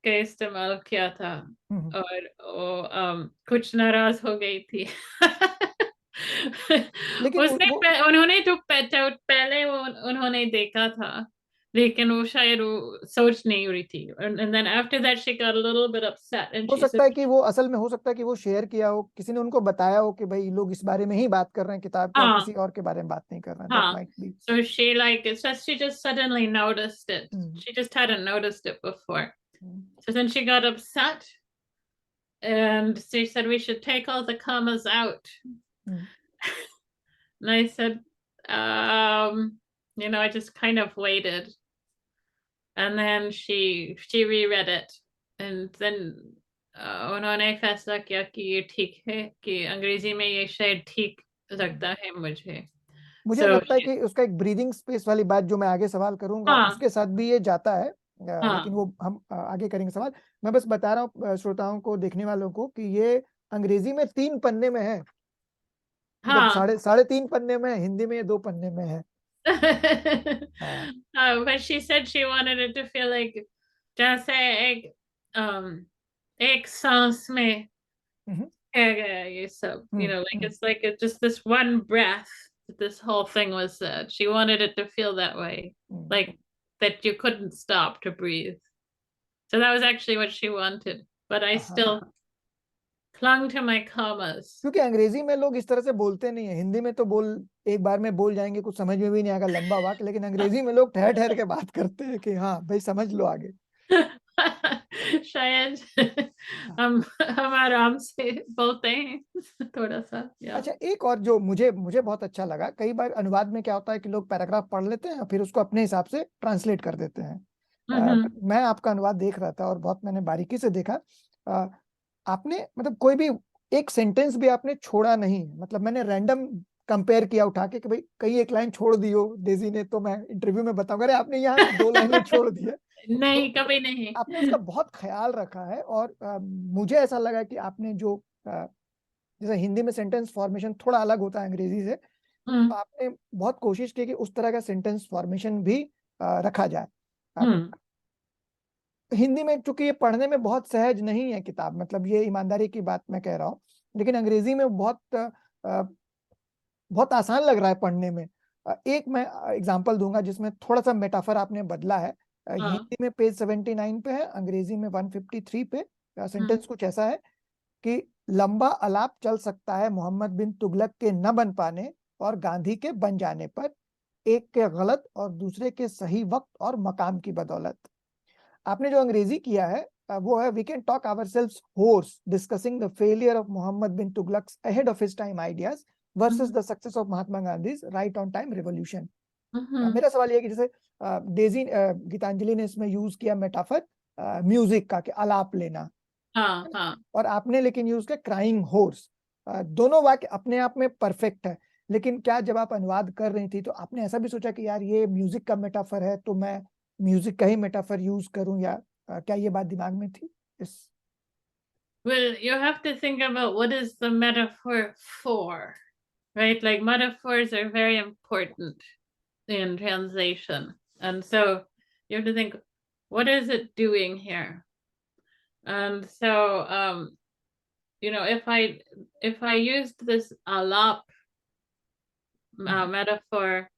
का इस्तेमाल किया था और वो कुछ नाराज हो गई थी। लेकिन उन्होंने तो पहले वो उन्होंने देखा था लेकिन वो शायद वो सोच नहीं रही थी। And then after that she got a little bit upset and हो she said, सकता है कि वो असल में, हो सकता है कि वो शेयर किया हो, किसी ने उनको बताया हो कि भाई लोग इस बारे में ही बात कर रहे हैं किताब के और हाँ, किसी और के बारे में बात नहीं कर रहे हैं, that huh. Might be. So she just suddenly noticed it. She just hadn't noticed it before. So then she got upset and she said we should take all the commas out. And I said, I just kind of waited. And then she reread it. And then उन्होंने फैसला किया कि ये ठीक है कि अंग्रेजी में ये शायद ठीक लगता है मुझे। मुझे So लगता है कि उसका एक ब्रीदिंग स्पेस वाली बात जो मैं आगे सवाल करूंगा हाँ, उसके साथ भी ये जाता है, हाँ, लेकिन वो हम आगे करेंगे सवाल। मैं बस बता रहा हूँ श्रोताओं को, देखने वालों को, कि ये अंग्रेजी में 3 पन्ने में है, मतलब हाँ। साढ़े साढ़े 3 पन्ने में है, हिंदी में ये 2 पन्ने में है। हाँ। But she said she wanted it to feel like जैसे एक सांस में है गया ये सब, like it's just this one breath that this whole thing was said. She wanted it to feel that way, like that you couldn't stop to breathe. So that was actually what she wanted, but I still clung to my commas. क्योंकि अंग्रेजी में लोग इस तरह से बोलते नहीं है, हिंदी में तो एक बार में बोल जाएंगे, कुछ समझ में भी नहीं आएगा, लंबा वाक्य, लेकिन अंग्रेजी में लोग ठहर ठहर के बात करते हैं कि हाँ भाई समझ लो आगे। शायद हम आराम से बोलते हैं थोड़ा सा, या अच्छा, एक और जो मुझे मुझे बहुत अच्छा लगा, कई बार अनुवाद में क्या होता है कि लोग पैराग्राफ पढ़ लेते हैं और फिर उसको अपने हिसाब से ट्रांसलेट कर देते हैं। मैं आपका अनुवाद देख रहा था और बहुत मैंने बारीकी से देखा। अ, आपने मतलब कोई भी एक सेंटेंस भी आपने छोड़ा नहीं, मतलब मैंने रैंडम कंपेयर किया उठा के कि भाई कहीं एक लाइन छोड़ दी हो डेजी ने, तो मैं इंटरव्यू में बताऊंगा अरे आपने यहाँ 2 लाइनें छोड़ दी है। नहीं, तो कभी नहीं। आपने उसका बहुत ख्याल रखा है, और मुझे ऐसा लगा कि आपने जो जैसे हिंदी में सेंटेंस फॉर्मेशन थोड़ा अलग होता है अंग्रेजी से, तो आपने बहुत कोशिश की कि उस तरह का सेंटेंस फॉर्मेशन भी रखा जाए। हिंदी में चूंकि ये पढ़ने में बहुत सहज नहीं है किताब, मतलब ये ईमानदारी की बात मैं कह रहा हूँ, लेकिन अंग्रेजी में बहुत आसान लग रहा है पढ़ने में। एक मैं एग्जांपल दूंगा जिसमें थोड़ा सा मेटाफर आपने बदला है। हिंदी में पेज 79 पे है, अंग्रेजी में 153 पे। सेंटेंस कुछ ऐसा है कि लंबा अलाप चल सकता है मोहम्मद बिन तुगलक के न बन पाने और गांधी के बन जाने पर, एक के गलत और दूसरे के सही वक्त और मकाम की बदौलत। आपने जो अंग्रेजी किया है वो है, we can talk ourselves horse discussing the failure of Muhammad bin Tughlaq ahead of his time ideas versus the success of Mahatma Gandhi right on time revolution. मेरा सवाल ये कि जैसे डेजी गीतांजलि ने इसमें यूज किया मेटाफर म्यूजिक का, कि आलाप लेना, हाँ हाँ। और आपने लेकिन यूज किया क्राइंग हॉर्स। दोनों वाक्य अपने आप में परफेक्ट है, लेकिन क्या जब आप अनुवाद कर रही थी तो आपने ऐसा भी सोचा कि यार ये म्यूजिक का मेटाफर है तो मैं म्यूजिक का ही मेटाफर यूज करूं, या क्या ये बात दिमाग में थी इस? Well, you have to think about what is the metaphor for, right? Like metaphors are very important in translation. And so you have to think, what is it doing here? And so if I used this alap metaphor,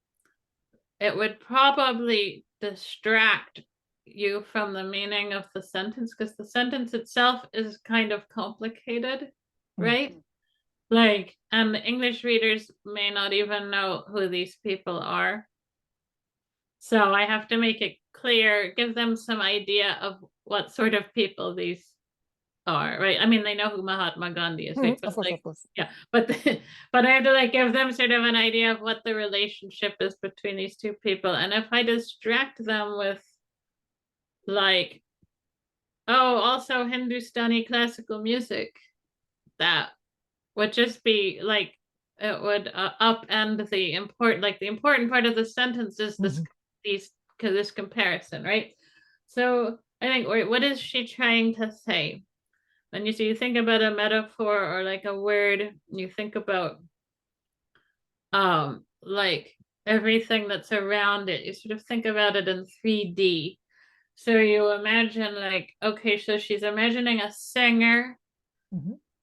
it would probably distract you from the meaning of the sentence, because the sentence itself is kind of complicated, right? Like, and the English readers may not even know who these people are. So I have to make it clear, give them some idea of what sort of people these are, right? I mean, they know who Mahatma Gandhi is, right? But Of course, like, of course. yeah, but but I have to like give them sort of an idea of what the relationship is between these two people. And if I distract them with like, oh, also Hindustani classical music, that would just be like, it would upend the important, like the important part of the sentence is this comparison, right? So I think, what is she trying to say? When you think about a metaphor or like a word, you think about like everything that's around it. You sort of think about it in 3D. So you imagine like, okay, so she's imagining a singer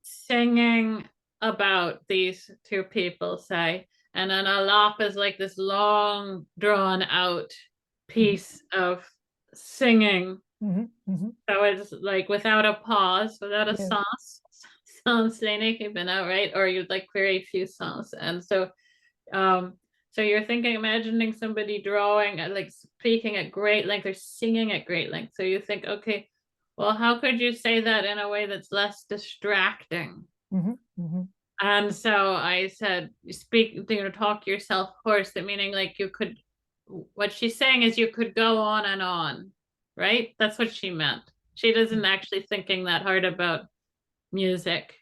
singing about these two people, say, and then alap is like this long drawn out piece of singing. So it's like without a pause, without a Yeah. sans लेने के बिना, right? Or you'd like very few sans. And so you're thinking, imagining somebody drawing, like speaking at great length or singing at great length. So you think, okay, well, how could you say that in a way that's less distracting? And so I said, talk yourself hoarse, that meaning like you could, what she's saying is you could go on, right? That's what she meant. She doesn't actually thinking that hard about music.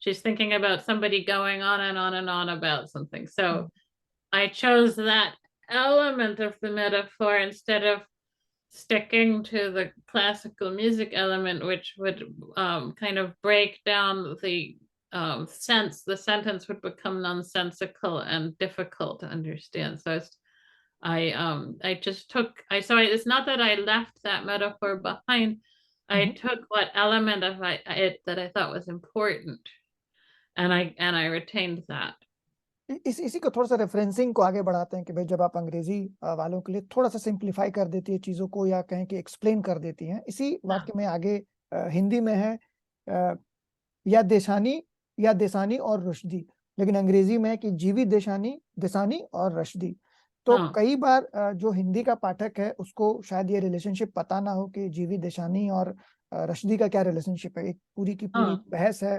She's thinking about somebody going on and on and on about something. So I chose that element of the metaphor instead of sticking to the classical music element, which would kind of break down the sense. The sentence would become nonsensical and difficult to understand. So it's not that I left that metaphor behind. I took what element of it that I thought was important, and I retained that. इसी को थोड़ा सा referencing को आगे बढ़ाते हैं कि भाई जब आप अंग्रेजी वालों के लिए थोड़ा सा सिंप्लीफाई कर देती है चीजों को, या कहें कि एक्सप्लेन कर देती हैं, इसी वाक्य में आगे हिंदी में है या देशानी, या देसानी और रुश्दी। लेकिन अंग्रेजी में है कि जीवी देशानी, देसानी और रश्दी। तो हाँ कई बार जो हिंदी का पाठक है उसको शायद ये रिलेशनशिप पता ना हो कि जीवी देशानी और रश्दी का क्या रिलेशनशिप है। एक पूरी की पूरी हाँ बहस है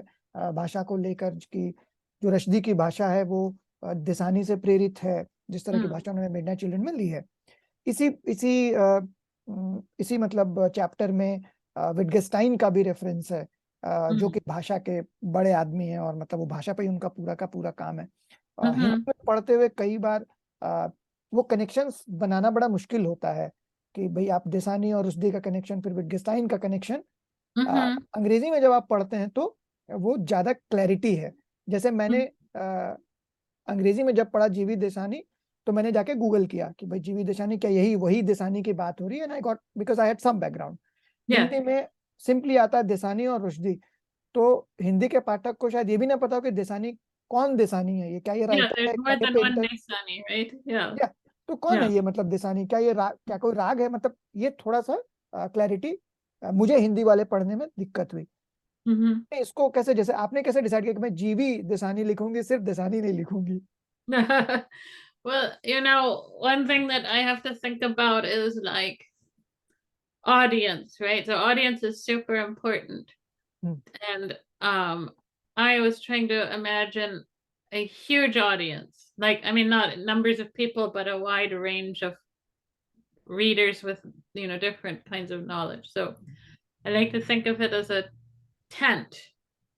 भाषा को लेकर कि जो रश्दी की भाषा है वो देसानी से प्रेरित है, जिस तरह की भाषा उन्होंने मिडनाइट चिल्ड्रन में ली है। इसी इसी इसी मतलब चैप्टर में विटगेस्टाइन का भी रेफरेंस है, जो कि भाषा के बड़े आदमी हैं और मतलब वो भाषा पे ही उनका पूरा का पूरा काम है। हिंदी में पढ़ते हुए कई बार वो कनेक्शंस बनाना बड़ा मुश्किल होता है कि भाई आप देसानी और रुश्दी का कनेक्शन, फिर विटगेस्टाइन का कनेक्शन। अंग्रेजी में जब आप पढ़ते हैं तो वो ज्यादा क्लैरिटी है। जैसे मैंने अंग्रेजी में जब पढ़ा जीवी देसानी, तो मैंने जाके गूगल किया कि भाई जीवी देसानी क्या यही वही देसानी की बात हो रही है, and I got, because I had some background. yeah Hindi में सिंपली आता है देसानी और रुश्दी। तो हिंदी के पाठक को शायद ये भी ना पता हो कि देसानी कौन, देसानी है ये, क्या ये yeah राइटर there's है, क्या more ये than one painter, Dasani, right? Yeah या तो कौन है yeah ये, मतलब देसानी क्या ये राग, क्या कोई राग है, मतलब ये थोड़ा सा क्लैरिटी मुझे हिंदी वाले पढ़ने में दिक्कत हुई। इसको कैसे, जैसे आपने कैसे डिसाइड किया कि मैं जीवी देसानी लिखूंगी, सिर्फ देसानी नहीं लिखूंगी? well, one thing that I have to think about is like audience, right? So audience is super important. Hmm, And I was trying to imagine a huge audience. Like, I mean, not numbers of people, but a wide range of readers with, different kinds of knowledge. So I like to think of it as a tent,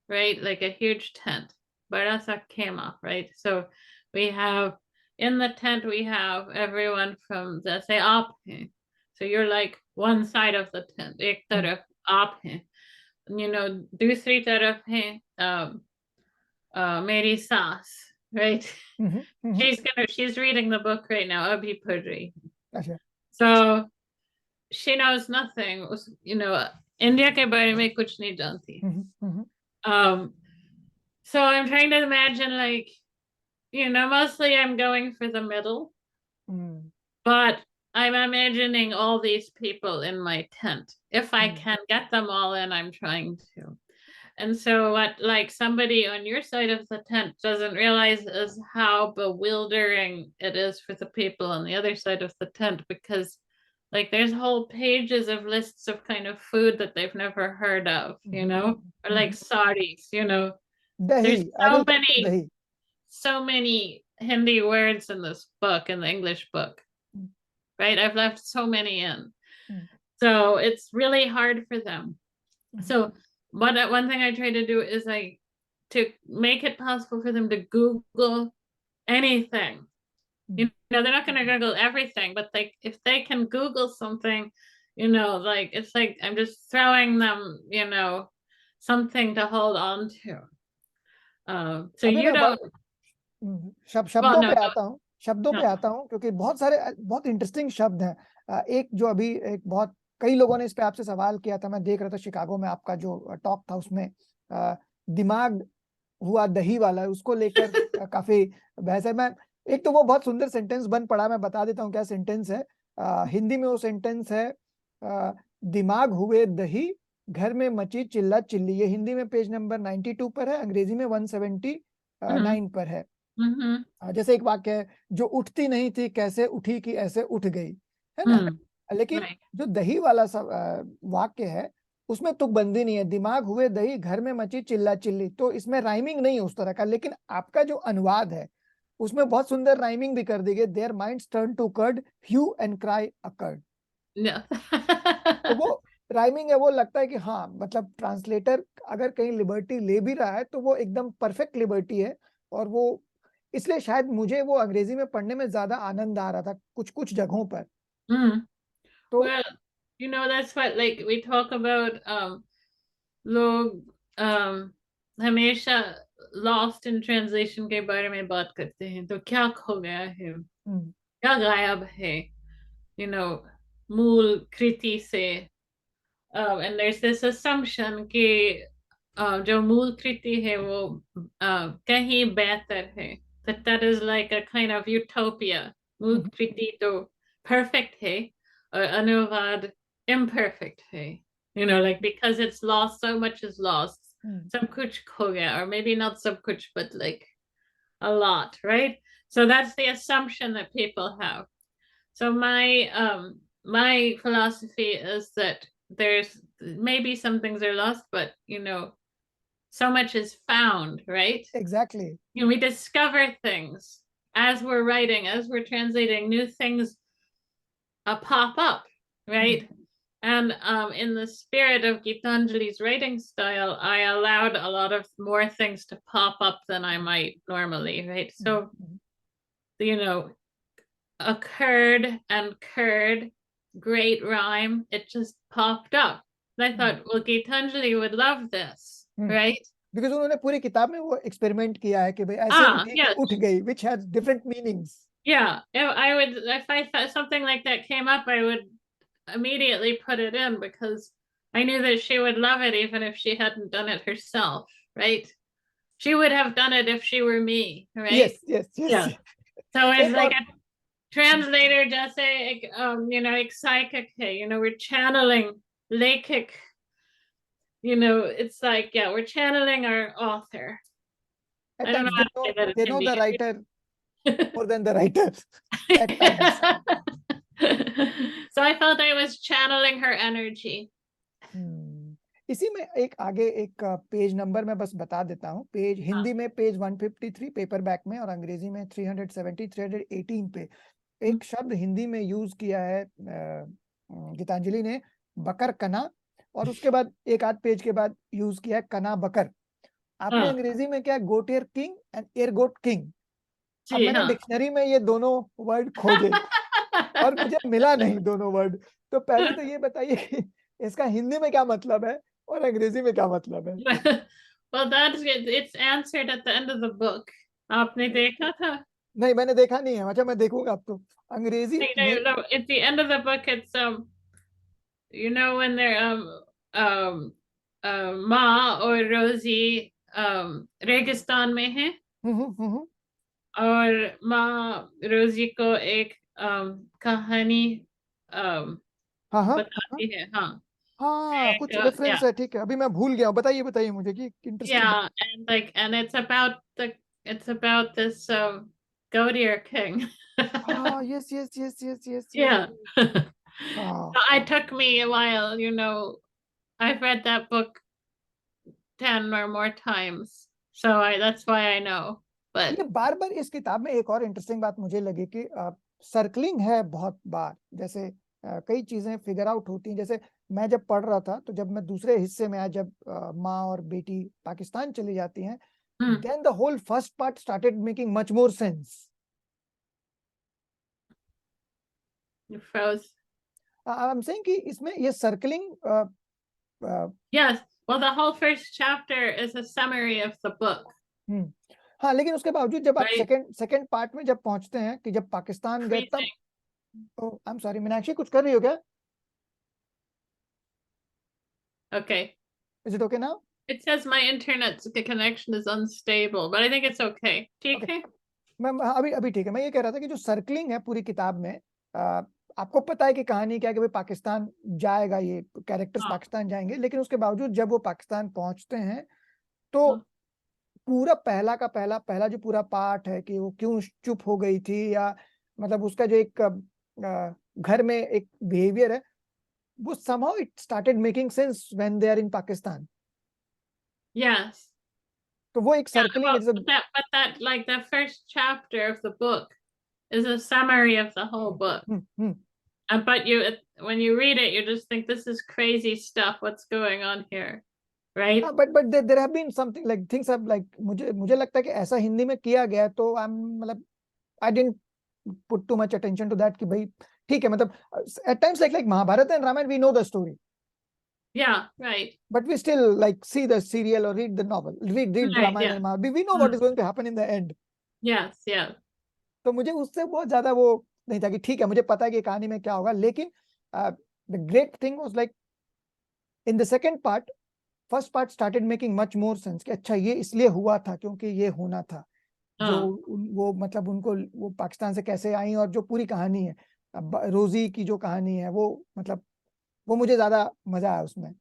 right? Like a huge tent. Barasa kema, right? So we have in the tent we have everyone from the say up. So you're like one side of the tent. Ek hmm, taraf आप हैं, दूसरी तरफ है मेरी सास, right? Hmm, hmm, She's reading the book right now, abhi पढ़ रही है. अच्छा, So she knows nothing, India के बारे में कुछ नहीं जानती. हम्म, हम्म, um so I'm trying to imagine, like, mostly I'm going for the middle, hmm, but I'm imagining all these people in my tent. If I hmm, can get them all in, I'm trying to. And so what like somebody on your side of the tent doesn't realize is how bewildering it is for the people on the other side of the tent, because like there's whole pages of lists of kind of food that they've never heard of, hmm, or like saris, dahi, there's I will so come to many dahi. so many Hindi words in this book, in the English book, hmm, right? I've left so many in. Hmm, So it's really hard for them. Hmm, So one thing I try to do is to make it possible for them to Google anything. They're not going to Google everything, but if they can Google something, like it's like I'm just throwing them, something to hold on to. So अभी you मैं don't. Well, शब्दों no, पे go. आता हूँ, शब्दों पे No. आता हूँ, क्योंकि बहुत सारे बहुत इंटरेस्टिंग शब्द हैं। एक जो अभी एक बहुत कई लोगों ने इस पे आपसे सवाल किया था, मैं देख रहा था शिकागो में आपका जो टॉक था उसमें दिमाग हुआ दही वाला, उसको लेकर काफी बहस है। मैं एक तो वो बहुत सुंदर सेंटेंस बन पड़ा, मैं बता देता हूँ क्या सेंटेंस है। हिंदी में वो सेंटेंस है दिमाग हुए दही, घर में मची चिल्ला चिल्ली। ये हिंदी में पेज नंबर 92 पर है, अंग्रेजी में 179 Mm-hmm. पर है। Mm-hmm. जैसे एक वाक्य है, जो उठती नहीं थी कैसे उठी कि ऐसे उठ गई, है ना। Mm. लेकिन Right. जो दही वाला वाक्य है उसमें तुकबंदी नहीं है, दिमाग हुए दही घर में मची चिल्ला चिल्ली। तो इसमें राइमिंग नहीं है उस तरह का, लेकिन आपका जो अनुवाद है उसमें बहुत सुंदर राइमिंग भी कर दी गई, their minds turn to curd, hue and cry occurred. No. तो वो राइमिंग है, वो लगता है कि हाँ, मतलब ट्रांसलेटर अगर कहीं लिबर्टी ले भी रहा है तो वो एकदम परफेक्ट लिबर्टी है। और वो इसलिए शायद मुझे वो अंग्रेजी में पढ़ने में ज्यादा आनंद आ रहा था कुछ कुछ जगहों पर। Mm. तो Well, that's what like we talk about. लोग हमेशा lost in translation के बारे में बात करते हैं, तो क्या खो गया है, हम्म, क्या गायब है, you know मूल कृति से. And there's this assumption कि जो मूल कृति है वो कहीं बेहतर है, that is like a kind of utopia. मूल हम्म, कृति तो perfect है और अनुवाद imperfect है, like because it's lost, so much is lost. सब कुछ खो गया, or maybe not सब कुछ, but like a lot, right? So that's the assumption that people have. So my philosophy is that there's maybe some things are lost, but so much is found, right? Exactly. We discover things as we're writing, as we're translating, new things pop up, right? And in the spirit of Gitanjali's writing style, I allowed a lot of more things to pop up than I might normally, right? So, occurred and curd, great rhyme. It just popped up. And I thought, well, Gitanjali would love this, right? Because उन्होंने पूरी किताब में वो experiment किया है कि भाई ऐसे उठी कि yes. उठ गई, which has different meanings. Yeah, if I thought something like that came up, I would immediately put it in because I knew that she would love it even if she hadn't done it herself, right? She would have done it if she were me, right? Yes. Yeah. So it's like a translator just say, like psychic, we're channeling Lekik, it's like, yeah, we're channeling our author. At I don't know times how to say that in they know Hindi. the writer more than the writer. At times. So I felt I was channeling her energy. इसी में एक आगे एक page number मैं बस बता देता हूँ. पेज हिंदी में पेज 153 पेपर बैक में और अंग्रेजी में 370 318 पे एक शब्द हिंदी में यूज किया है गीतांजलि ने, बकर कना, और उसके बाद एक आध पेज के बाद यूज किया है कना बकर. आपने अंग्रेजी में क्या, गोटेर किंग एंड एयरगोट किंग. अब मैंने डिक्शनरी में ये दोनों वर्ड खोजे और मुझे मिला नहीं दोनों वर्ड. तो पहले तो ये बताइए कि इसका हिंदी में क्या मतलब है और अंग्रेजी में क्या मतलब है. Well, it's answered at the end of the book. आपने देखा था? नहीं, मैंने देखा नहीं है. अच्छा, मैं देखूंगा अब तो. अंग्रेजी no, at the end of the book it's when they're माँ और रोजी रेगिस्तान में है और माँ रोजी को एक कहानी बताती है. हाँ, कुछ रेफरेंस है. ठीक है, अभी मैं भूल गया हूँ. बताइए मुझे कि interesting. and it's about this goat-ear king. Yes. Yeah. It took me a while, I've read that book 10 or more times, so that's why I know. But ये बार बार इस किताब में एक और इंटरेस्टिंग बात मुझे लगी कि सर्कलिंग है बहुत बार. जैसे कई चीजें फिगर आउट होती हैं. जैसे मैं जब पढ़ रहा था तो जब मैं दूसरे हिस्से में आया, जब माँ और बेटी पाकिस्तान चली जाती हैं, then the whole first part started making much more sense. You froze. I'm saying कि इसमें ये circling. Yes, well, the whole first chapter is a summary of the book. हाँ, लेकिन उसके बावजूद जब आप सेकंड पार्ट में जब पहुंचते हैं कि जब पाकिस्तान गए तब. आई एम सॉरी, मीनाक्षी कुछ कर रही हो क्या? Okay. Is it okay now? It says my internet connection is unstable, but I think it's okay. ठीक है? मैं अभी ठीक है. मैं ये कह रहा था कि जो सर्कलिंग है पूरी किताब में, आपको पता है कि कहानी क्या है कि भाई पाकिस्तान जाएगा, ये कैरेक्टर्स पाकिस्तान जाएंगे, लेकिन उसके बावजूद जब वो पाकिस्तान पहुंचते हैं तो पूरा पहला का पहला जो पूरा पार्ट है कि वो क्यों चुप हो गई थी, या मतलब उसका जो एक घर में एक बिहेवियर है, वो somehow it started making sense when they are in Pakistan. Yes. तो वो एक circling. But that like the first chapter of the book is a summary of the whole book. But when you read it, you just think this is crazy stuff. What's going on here, right? But there have been something like things have like मुझे लगता है कि ऐसा हिंदी में किया गया, तो मतलब I didn't put too much attention to that कि भाई ठीक है, मतलब at times like Mahabharata and Ramayana we know the story. Yeah, right. But we still like see the serial or read the novel, read Ramayana and Mahabharata. We know what is going to happen in the end. Yes. तो मुझे उससे बहुत ज्यादा वो नहीं था कि ठीक है, मुझे पता है कि कहानी में क्या होगा. लेकिन the great thing was like in the second part, first part started making much more sense कि अच्छा ये इसलिए हुआ था क्योंकि ये होना था. जो वो मतलब उनको वो पाकिस्तान से कैसे आई और जो पूरी कहानी है, रोजी की जो कहानी है, वो मतलब वो मुझे ज्यादा मजा आया उसमें.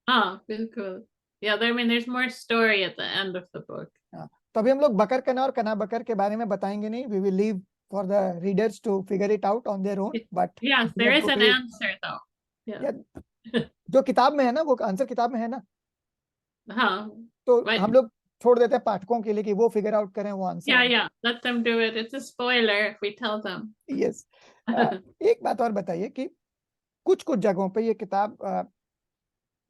हाँ, बिल्कुल. Yeah, I mean, there's more story at the end of the book. हाँ, तो अभी हम लोग बकर कना और कना बकर के बारे में बताएंगे नहीं. We will leave for the readers to figure it out on their own, but Yes, we there have is to an read. answer though. Yeah. या जो किताब में है ना, वो आंसर किताब में है ना, Huh. तो But हम लोग छोड़ देते हैं पाठकों के लिए कि वो फिगर आउट करें वो answer. yeah, let them do it. It's a spoiler if we tell them. Yes. एक बात और बताइए कि कुछ कुछ जगहों पे ये किताब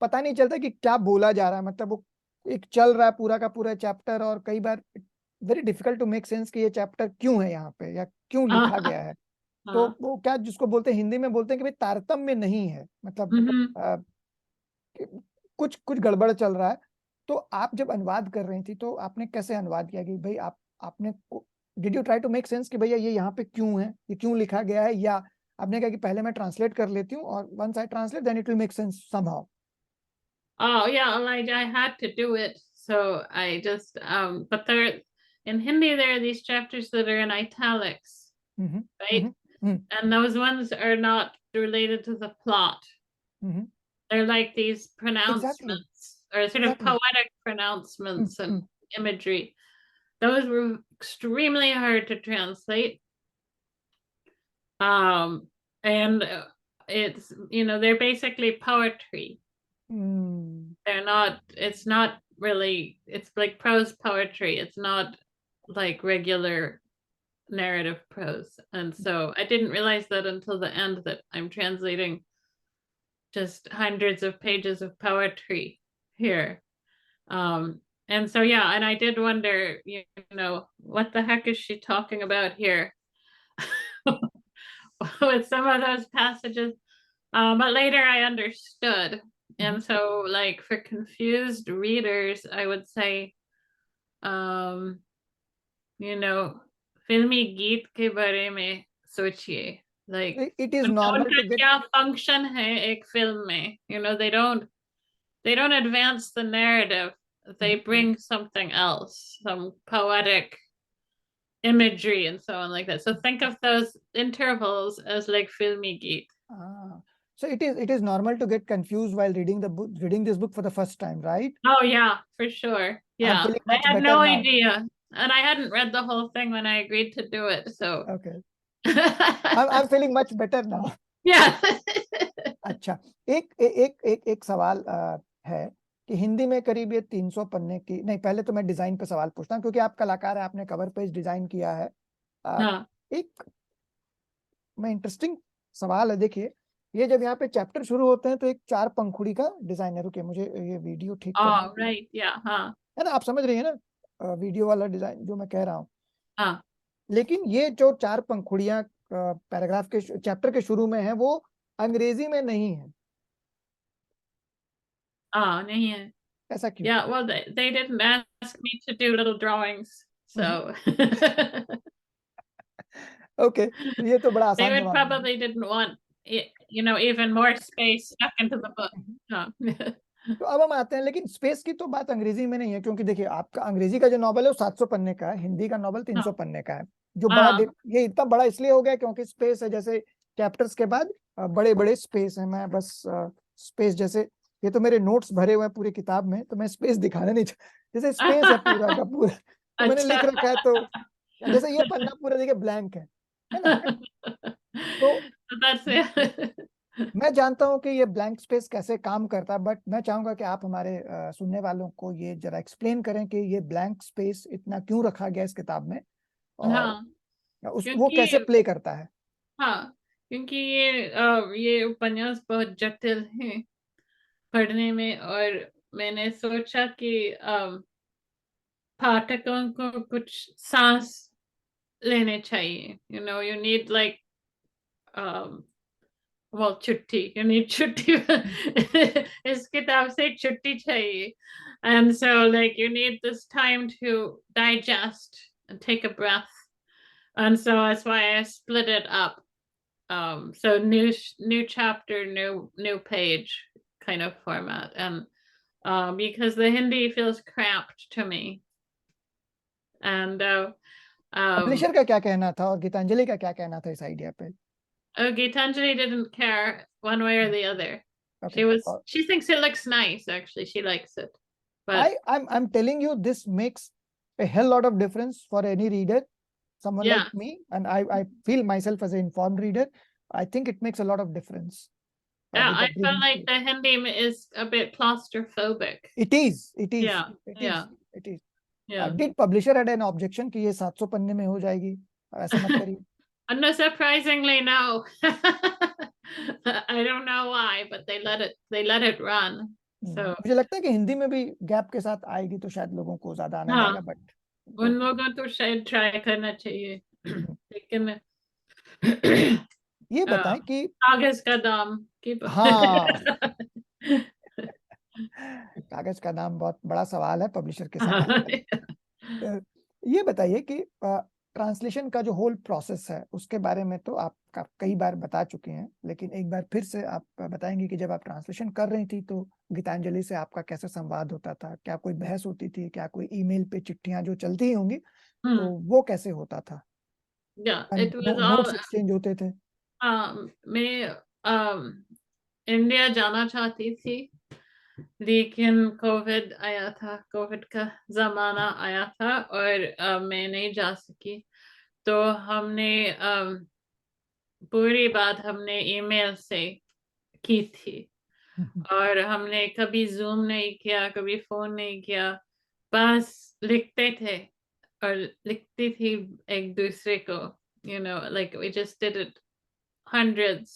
पता नहीं चलता कि क्या बोला जा रहा है. मतलब वो एक चल रहा है पूरा का पूरा चैप्टर, और कई बार very difficult to make sense कि ये चैप्टर क्यों है यहाँ पे या क्यों लिखा गया है. तो हाँ. वो क्या जिसको बोलते हैं, हिंदी में बोलते हैं कि भाई तारतम्य नहीं है. मतलब Mm-hmm. कुछ कुछ गड़बड़ चल रहा है. तो आप जब अनुवाद कर रही थी तो आपने कैसे अनुवाद किया कि भाई आपने did you try to make sense कि भैया ये यहाँ पे क्यों है, ये क्यों लिखा गया है, या आपने कहा कि पहले मैं ट्रांसलेट कर लेती हूँ और once I translate then it will make sense somehow. Oh yeah, like I had to do it. So I just but there in Hindi there are these chapters that are in italics, Mm-hmm. right? Mm-hmm. And those ones are not related to the plot. Mm-hmm. They're like these Exactly. pronouncements or sort of Exactly. poetic pronouncements and Mm-hmm. imagery. Those were extremely hard to translate. And it's, they're basically poetry. They're not, it's not really, it's like prose poetry. It's not like regular narrative prose. And so I didn't realize that until the end, that I'm translating just hundreds of pages of poetry here. And so, yeah, and I did wonder, what the heck is she talking about here with some of those passages? But later I understood. And so, like, for confused readers, I would say, फिल्मी गीत के बारे में सोचिए. Like, It is normal उनका to get. क्या function है एक film में? They don't advance the narrative. They bring something else, some poetic imagery and so on like that. So think of those intervals as like filmy geet. So it is normal to get confused while reading this book for the first time, right? Oh yeah, for sure. I'm Yeah. feeling I much had better no now. idea. And I hadn't read the whole thing when I agreed to do it. So Okay. I'm feeling much better now. yeah. अच्छा, एक सवाल है कि हिंदी में करीब ये 300 पन्ने की नहीं. पहले तो मैं डिजाइन पे सवाल पूछता हूँ क्योंकि आप कलाकार है, आपने कवर पेज डिजाइन किया है. हाँ. एक मैं इंटरेस्टिंग सवाल है. देखिए, ये जब यहाँ पे चैप्टर शुरू होते हैं तो एक 4 पंखुड़ी का डिजाइन है. रुकिए, मुझे ये वीडियो ठीक करना Oh, right. Yeah. हाँ. है ना. आप समझ रही है ना वीडियो वाला डिजाइन जो मैं कह रहा हूँ. हाँ. लेकिन ये जो 4 पंखुड़ियां पैराग्राफ के चैप्टर के शुरू में है, वो अंग्रेजी में नहीं है. नहीं है. ऐसा क्यों? Yeah, well, they didn't ask me to do little drawings, so okay, तो ये तो बड़ा they आसान would जवाब है. probably didn't want even more space stuck into the book. तो अब हम आते हैं, लेकिन स्पेस की तो बात अंग्रेजी में नहीं है, क्योंकि देखिए आपका अंग्रेजी का जो नॉवल है वो 700 पन्ने का है, हिंदी का नॉवल 300 पन्ने का है. जो बड़ा ये इतना बड़ा इसलिए हो गया क्योंकि स्पेस है. जैसे चैप्टर्स के बाद बड़े बड़े स्पेस है. मैं बस स्पेस, जैसे ये तो मेरे नोट्स भरे हुए हैं पूरी किताब में, तो मैं स्पेस दिखाना नहीं जैसे स्पेस है पूरा का पूरा, तो मैंने लिख रखा है. तो जैसे ये पन्ना पूरा देखिए ब्लैंक है ना. तो That's it. मैं जानता हूं कि ये ब्लैंक स्पेस कैसे काम करता है, बट मैं चाहूंगा कि आप हमारे सुनने वालों को ये जरा एक्सप्लेन करें कि ये ब्लैंक स्पेस इतना क्यों रखा गया इस किताब में, और वो क्योंकि कैसे प्ले करता है. हाँ, क्योंकि ये उपन्यास बहुत जटिल है पढ़ने में, और मैंने सोचा कि पाठकों को कुछ सांस लेने चाहिए. You need like well, छुट्टी. You need छुट्टी. इस किताब से छुट्टी चाहिए. And so like you need this time to digest and take a breath. And so that's why I split it up. So new chapter, new page kind of format. And because the Hindi feels cramped to me. And publisher का क्या कहना था और गीतांजलि का क्या कहना था इस आइडिया पे? Gitanjali didn't care one way or the other. Okay. She thinks it looks nice, actually. She likes it. but I'm telling you, this makes a hell lot of difference for any reader, someone yeah, like me, and I feel myself as an informed reader. I think it makes a lot of difference yeah, with I the felt reading like speed. the Hindi is a bit claustrophobic. It is, it is, Yeah, it yeah, is, it is. yeah. Did publisher had an objection कि ये 700 पन्ने में हो जाएगी? ऐसा मत करिए. Unsurprisingly, no. I don't know why, but they let it run. So मुझे लगता है कि हिंदी में भी गैप के साथ आएगी तो शायद लोगों को ज्यादा आना हाँ, जाएगा, बट उन तो लोगों तो शायद ट्राई करना चाहिए लेकिन ये हाँ, बताएं कि कागज का दाम की हाँ, कागज का दाम बहुत बड़ा सवाल है पब्लिशर के साथ आजकल. ये बताइए कि ट्रांसलेशन का जो होल प्रोसेस है उसके बारे में तो आप कई बार बता चुके हैं, लेकिन एक बार फिर से आप बताएंगे कि जब आप ट्रांसलेशन कर रही थी तो गीतांजलि से आपका कैसे संवाद होता था? क्या कोई बहस होती थी? क्या कोई ईमेल पे चिट्ठियां जो चलती ही होंगी तो वो कैसे होता था? yeah, it was all notes exchange होते थे? मैं इंडिया जाना चाहती थी लेकिन कोविड आया था, कोविड का जमाना आया था और मैं नहीं जा सकी. तो हमने पूरी बात हमने ईमेल से की थी और हमने कभी जूम नहीं किया, कभी फोन नहीं किया, बस लिखते थे और लिखती थी एक दूसरे को, like we just did it hundreds,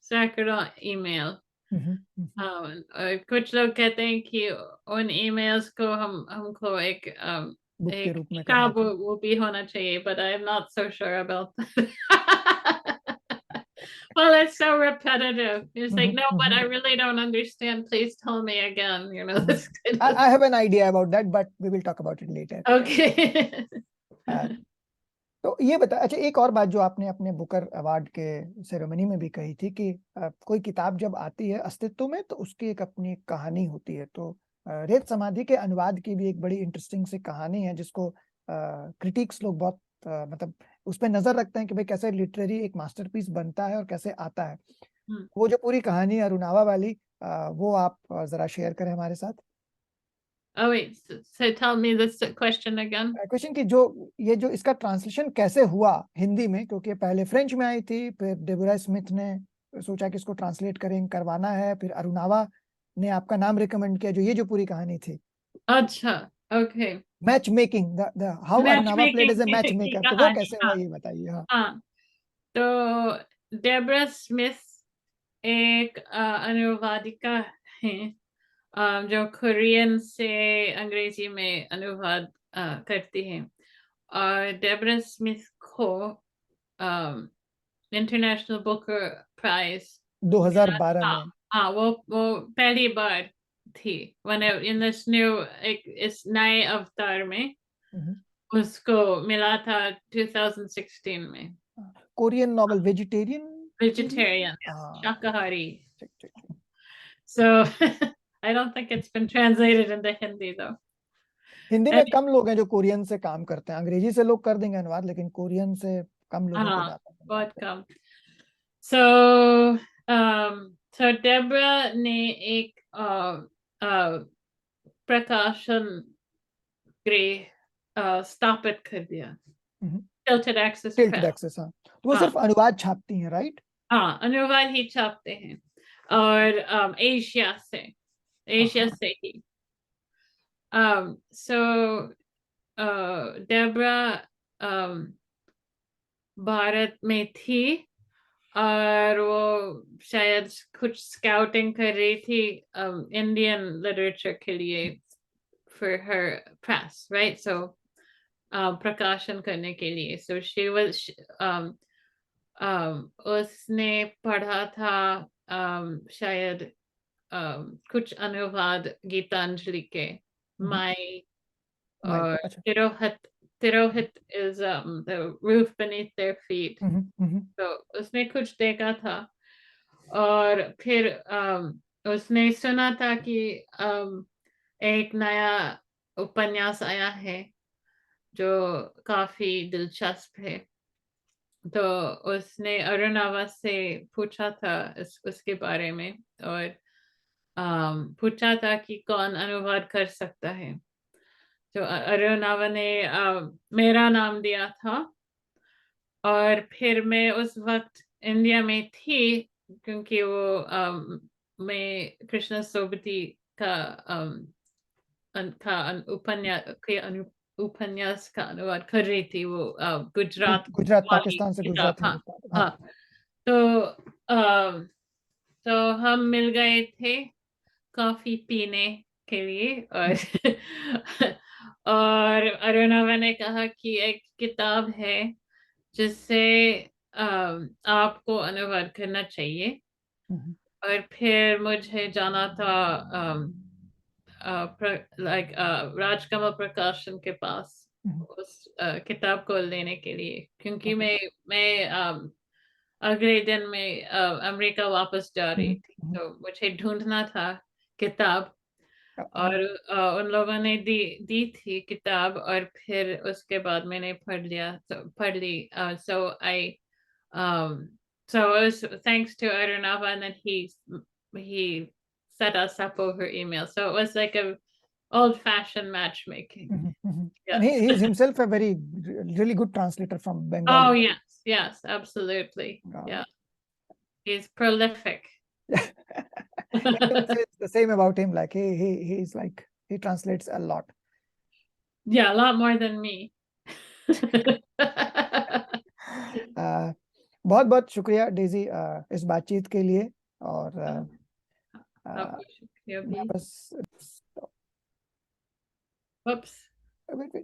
सैकड़ों ईमेल. और कुछ लोग कहते हैं कि उन ईमेल्स को हमको बुक के एक रूप में करना किताब चाहिए. वो भी होना चाहिए, but I am not so sure about that. Well, it's so repetitive. It's like, no, but I really don't understand. Please tell me again. This kind of I have an idea about that, but we will talk about it later. okay. तो ये बता, अच्छा एक और बात जो आपने अपने बुकर अवार्ड के सेरेमनी में भी कही थी कि कोई किताब जब आती है अस्तित्व में तो उसकी एक अपनी कहानी होती है. तो रेत समाधि के अनुवाद की भी एक बड़ी इंटरेस्टिंग सी कहानी है जिसको क्रिटिक्स लोग बहुत मतलब उस पर नजर रखते हैं कि भाई कैसे लिटरेरी एक मास्टरपीस बनता है और कैसे आता है. वो जो पूरी कहानी है अरुणावा वाली, वो आप जरा शेयर करें हमारे साथ. Oh wait, so tell me this question again. Question कि ये जो इसका ट्रांसलेशन कैसे हुआ हिंदी में, क्योंकि पहले फ्रेंच में आई थी, फिर डेबोरा स्मिथ ने सोचा कि इसको ट्रांसलेट करवाना है, फिर अरुणावा ने आपका नाम रिकमेंड किया, जो ये जो पूरी कहानी थी. अच्छा, okay. Match making, the how Arunava played matchmaking as a match की मेकर, तो वो कहानी. कैसे हुआ हाँ, ये बताइए. हाँ. हाँ. तो डेबरा स्मिथ एक अनुवादिका है जो कोरियन से अंग्रेजी में अनुवाद करती है और डेबरा स्मिथ को इंटरनेशनल बुकर प्राइज मिला 2012 था. में. हाँ, वो पहली बार थी इन दिस न्यू इस नए अवतार में उसको मिला था 2016 में. Korean novel, vegetarian. Vegetarian, yes, हाँ. शाकाहारी. ठीक ठीक ठीक. So I don't think it's been translated into Hindi though. Hindi में And, कम लोग हैं जो कोरियन से काम करते हैं. अंग्रेजी से लोग कर देंगे अनुवाद, लेकिन कोरियन से कम लोगों को हाँ, जाता है अनुवाद बहुत करना. कम. So so Deborah ने एक प्रकाशन गृह स्थापित कर दिया, tilted axis tilted press. Axis. हाँ, तो वो हाँ, सिर्फ अनुवाद छापती हैं, राइट? हाँ, अनुवाद ही छापते हैं और एशिया से ही. So डेबरा भारत में थी और वो शायद कुछ स्काउटिंग कर रही थी इंडियन लिटरेचर के लिए for her press, right? So प्रकाशन करने के लिए. So she was उसने पढ़ा था शायद कुछ अनुवाद गीतांजलि के. My माइक पे. or अच्छा. Tirohit is the roof beneath their feet. तो उसने कुछ देखा था और फिर उसने सुना था कि एक नया उपन्यास आया है जो काफी दिलचस्प है. तो उसने अरुणावा से पूछा था उसके बारे में और पूछा था कि कौन अनुवाद कर सकता है। तो अरुणावा ने मेरा नाम दिया था। और फिर मैं उस वक्त इंडिया में थी, क्योंकि वो मैं कृष्ण सोबती का उपन्यास का अनुवाद कर रही थी। वो गुजरात गुजरात वाली पाकिस्तान से किताब। गुजरात हाँ, हिंदुस्तान, हाँ। हाँ। तो तो हम मिल गए थे कॉफी पीने के लिए। और और अरुणवा ने कहा कि एक किताब है जिससे आपको अनुवाद करना चाहिए। और फिर मुझे जाना था राजकमल प्रकाशन के पास उस किताब को लेने के लिए, क्योंकि मैं अगले दिन में अमेरिका वापस जा रही थी, तो मुझे ढूंढना था किताब। और उन लोगों ने दी थी किताब, और फिर उसके बाद मैंने पढ़ ली। So it was thanks to Arunava, and then he set us up over email. So it was like a old-fashioned matchmaking. And Yes. he is himself a very really good translator from Bengali. Oh yes, absolutely. Yeah, he's prolific. Everyone says the same about him. Like he's like he translates a lot. Yeah, a lot more than me. बहुत बहुत शुक्रिया Daisy इस बातचीत के लिए। और आपको शुक्रिया भी। मैं बस Whoops. wait, wait.